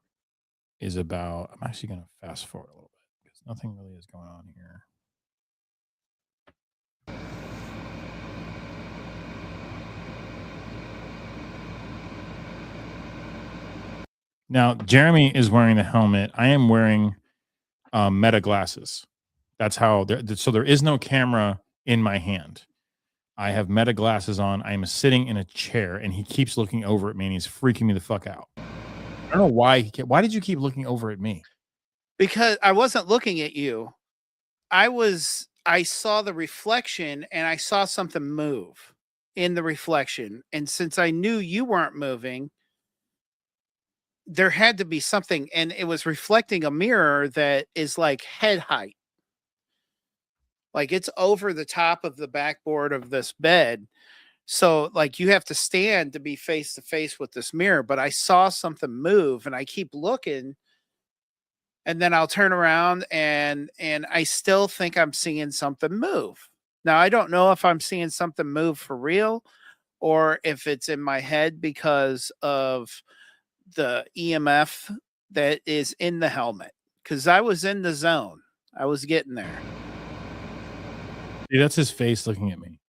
is about, I'm actually going to fast forward a little bit because nothing really is going on here. Now, Jeremy is wearing the helmet. I am wearing Meta glasses. That's how, so there is no camera in my hand. I have Meta glasses on. I am sitting in a chair, and he keeps looking over at me, and he's freaking me the fuck out. I don't know why. Why did you keep looking over at me? Because I wasn't looking at you. I saw the reflection, and I saw something move in the reflection. And since I knew you weren't moving, there had to be something, and it was reflecting a mirror that is like head height. Like it's over the top of the backboard of this bed. So like you have to stand to be face to face with this mirror. But I saw something move, and I keep looking, and then I'll turn around and I still think I'm seeing something move. Now I don't know if I'm seeing something move for real or if it's in my head because of the EMF that is in the helmet. Because I was in the zone. I was getting there. See, that's his face looking at me.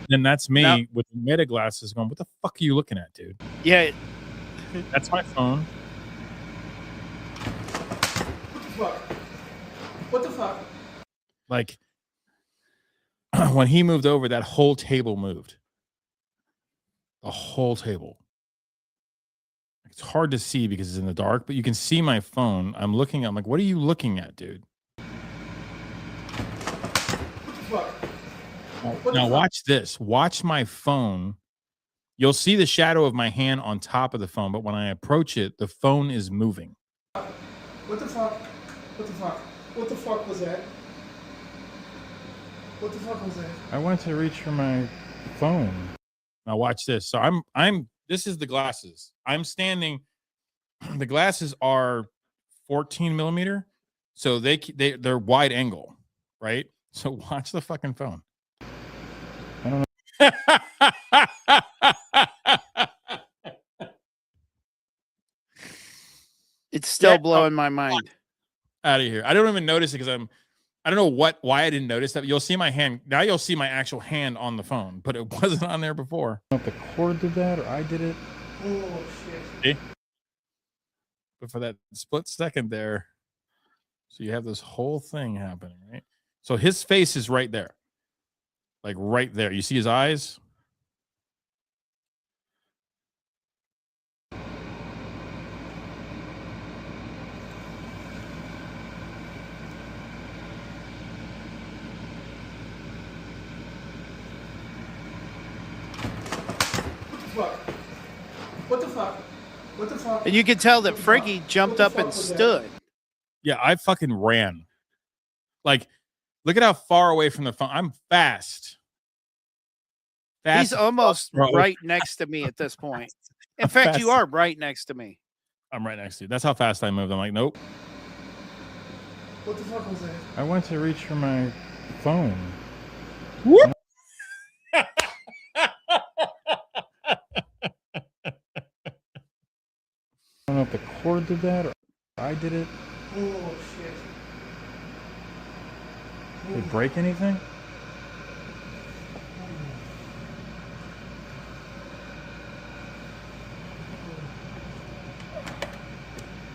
Then that's me Now, with the Meta glasses going, what the fuck are you looking at, dude? yeah. That's my phone. What the fuck? Like, when he moved over, that whole table moved. The whole table. It's hard to see because it's in the dark, but you can see my phone. I'm looking. I'm like, what are you looking at, dude? Now watch this. Watch my phone. You'll see the shadow of my hand on top of the phone, but when I approach it, the phone is moving. What the fuck? What the fuck? What the fuck was that? What the fuck was that? I went to reach for my phone. Now watch this. So this is the glasses. I'm standing. The glasses are 14 millimeter, so they're wide angle, right? So watch the fucking phone. I don't know. It's still blowing my mind. Out of here. I don't even notice it because I don't know why I didn't notice that. You'll see my hand. Now you'll see my actual hand on the phone, but it wasn't on there before. I don't know if the cord did that or I did it. Oh shit. See? But for that split second there, so you have this whole thing happening, right? So his face is right there. Like right there. You see his eyes? What the fuck? What the fuck? And you can tell that Frankie jumped up and stood. Yeah, I fucking ran. Like, look at how far away from the phone. I'm fast. He's almost right next to me at this point. In fact, you are right next to me. I'm right next to you. That's how fast I moved. I'm like, nope. What the fuck was that? I went to reach for my phone. Whoop. I don't know if the cord did that or I did it. Oh shit. Did it break anything?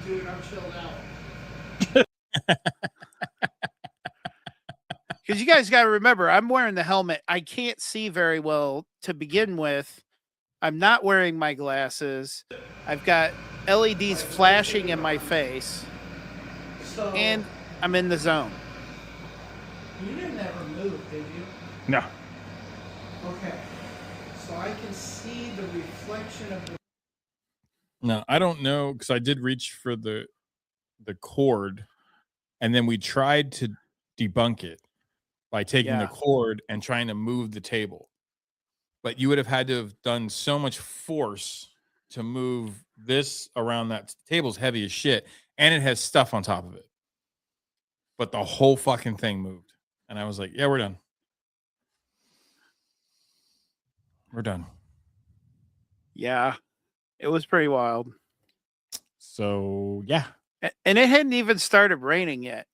Dude, I'm chilled out. Because you guys got to remember, I'm wearing the helmet. I can't see very well to begin with. I'm not wearing my glasses. I've got LEDs flashing in my face. So, And I'm in the zone. you didn't ever move, did you? No. Okay. So I can see the reflection of the. No, I don't know because I did reach for the cord, and then we tried to debunk it by taking the cord and trying to move the table. But you would have had to have done so much force to move this around. That table's heavy as shit, and it has stuff on top of it. But the whole fucking thing moved, and I was like, "Yeah, we're done. We're done." Yeah, it was pretty wild. So yeah, and it hadn't even started raining yet.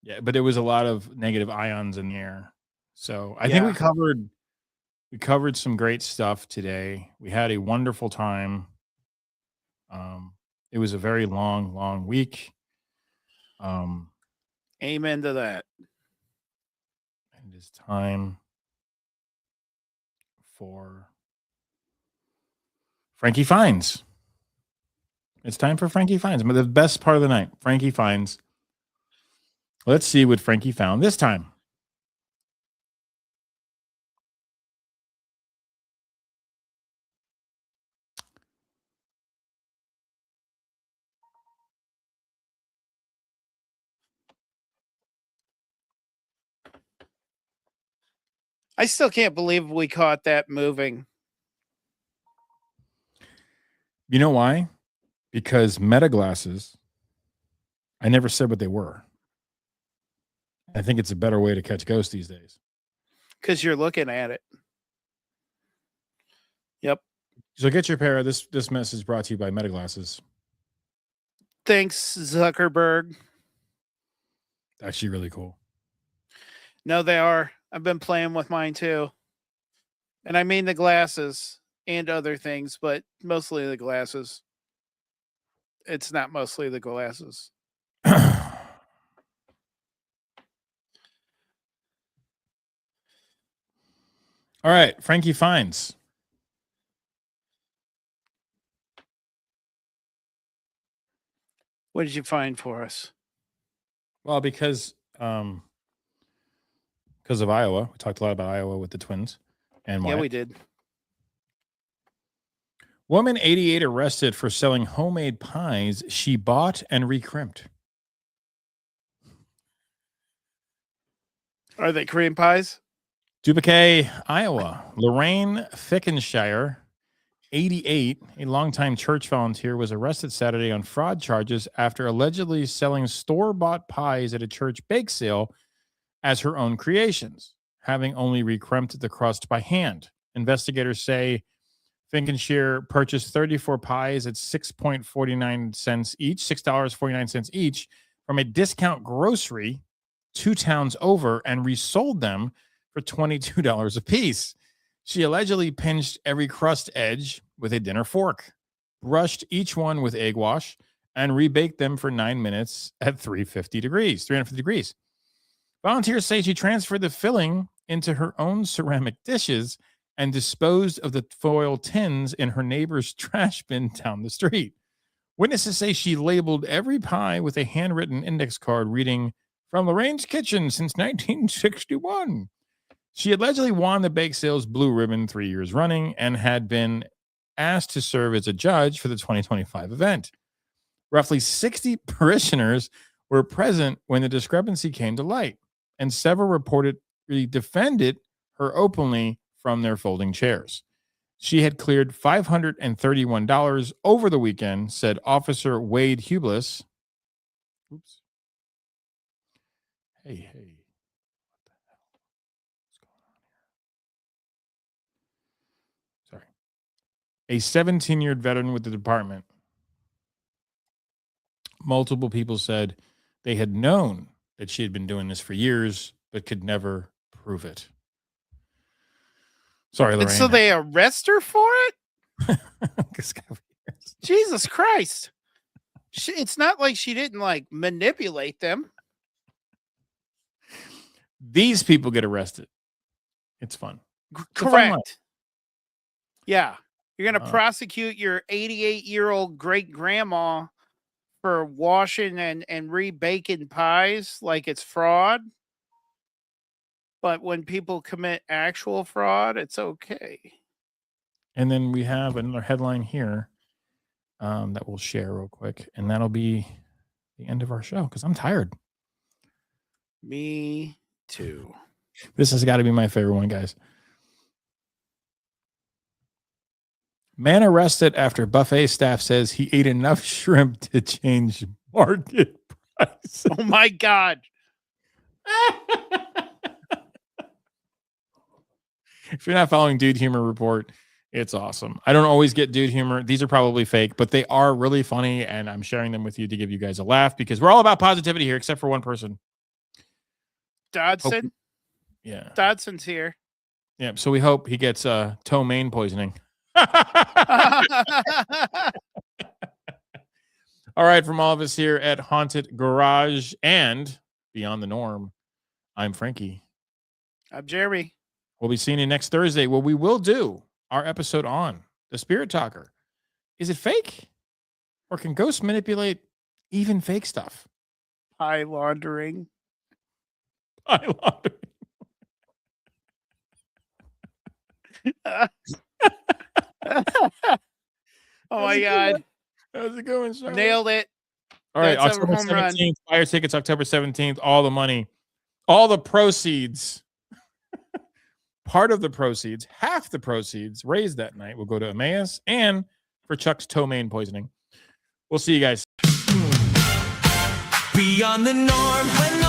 Yeah, but it was a lot of negative ions in the air. So I think we covered some great stuff today. We had a wonderful time. It was a very long week. Amen to that. It is time for Frankie Finds. It's time for Frankie Finds. The best part of the night, Frankie Finds. Let's see what Frankie found this time. I still can't believe we caught that moving. You know why? Because meta glasses, I never said what they were. I think it's a better way to catch ghosts these days. Because you're looking at it. Yep. So get your pair. This message brought to you by Meta Glasses. Thanks, Zuckerberg. Actually really cool. No, they are. I've been playing with mine too. And I mean the glasses and other things, but mostly the glasses. It's not mostly the glasses. All right, Frankie Finds. What did you find for us? Well, because of Iowa. We talked a lot about Iowa with the Twins. And Yeah, Wyatt. we did. Woman 88 arrested for selling homemade pies she bought and recrimped. Are they Korean pies? Dubuque, Iowa. Lorraine Fickenshire, 88, a longtime church volunteer, was arrested Saturday on fraud charges after allegedly selling store-bought pies at a church bake sale as her own creations, having only recrimped the crust by hand. Investigators say Finkenshire purchased 34 pies at 6.49 cents each, $6.49 each, from a discount grocery 2 towns over and resold them for $22 a piece. She allegedly pinched every crust edge with a dinner fork, brushed each one with egg wash, and rebaked them for 9 minutes at 350 degrees. Volunteers say she transferred the filling into her own ceramic dishes and disposed of the foil tins in her neighbor's trash bin down the street. Witnesses say she labeled every pie with a handwritten index card reading, "From Lorraine's Kitchen since 1961. She allegedly won the bake sale's blue ribbon 3 years running and had been asked to serve as a judge for the 2025 event. Roughly 60 parishioners were present when the discrepancy came to light, and several reportedly defended her openly from their folding chairs. She had cleared $531 over the weekend, said Officer Wade Hublis. Oops. Hey. What the hell? What's going on here? Sorry. A 17-year veteran with the department. Multiple people said they had known that she had been doing this for years, but could never prove it. Sorry, Lorraine. And so they arrest her for it? This guy over here. Jesus Christ. It's not like she didn't like manipulate them. These people get arrested. It's fun. It's a fun life. Correct. Yeah. You're going to prosecute your 88-year-old great grandma for washing and rebaking pies like it's fraud. But when people commit actual fraud, it's okay. And then we have another headline here that we'll share real quick. And that'll be the end of our show because I'm tired. Me too. This has got to be my favorite one, guys. Man arrested after buffet staff says he ate enough shrimp to change market price. Oh, my God. If you're not following Dude Humor Report, it's awesome. I don't always get Dude Humor. These are probably fake, but they are really funny, and I'm sharing them with you to give you guys a laugh because we're all about positivity here, except for one person. Dodson? Yeah. Dodson's here. Yeah, so we hope he gets ptomaine poisoning. All right, from all of us here at Haunted Garage and Beyond the Norm, I'm Frankie. I'm Jeremy. We'll be seeing you next Thursday where we will do our episode on the Spirit Talker. Is it fake? Or can ghosts manipulate even fake stuff? Pie laundering. Pie laundering. Oh my God. How's it going, sir? Nailed it. All right, That's a October home run. 17th. Fire tickets, October 17th. All the money, all the proceeds. Part of the proceeds, half the proceeds raised that night will go to Emmaus and for Chuck's ptomaine poisoning. We'll see you guys. Beyond the norm when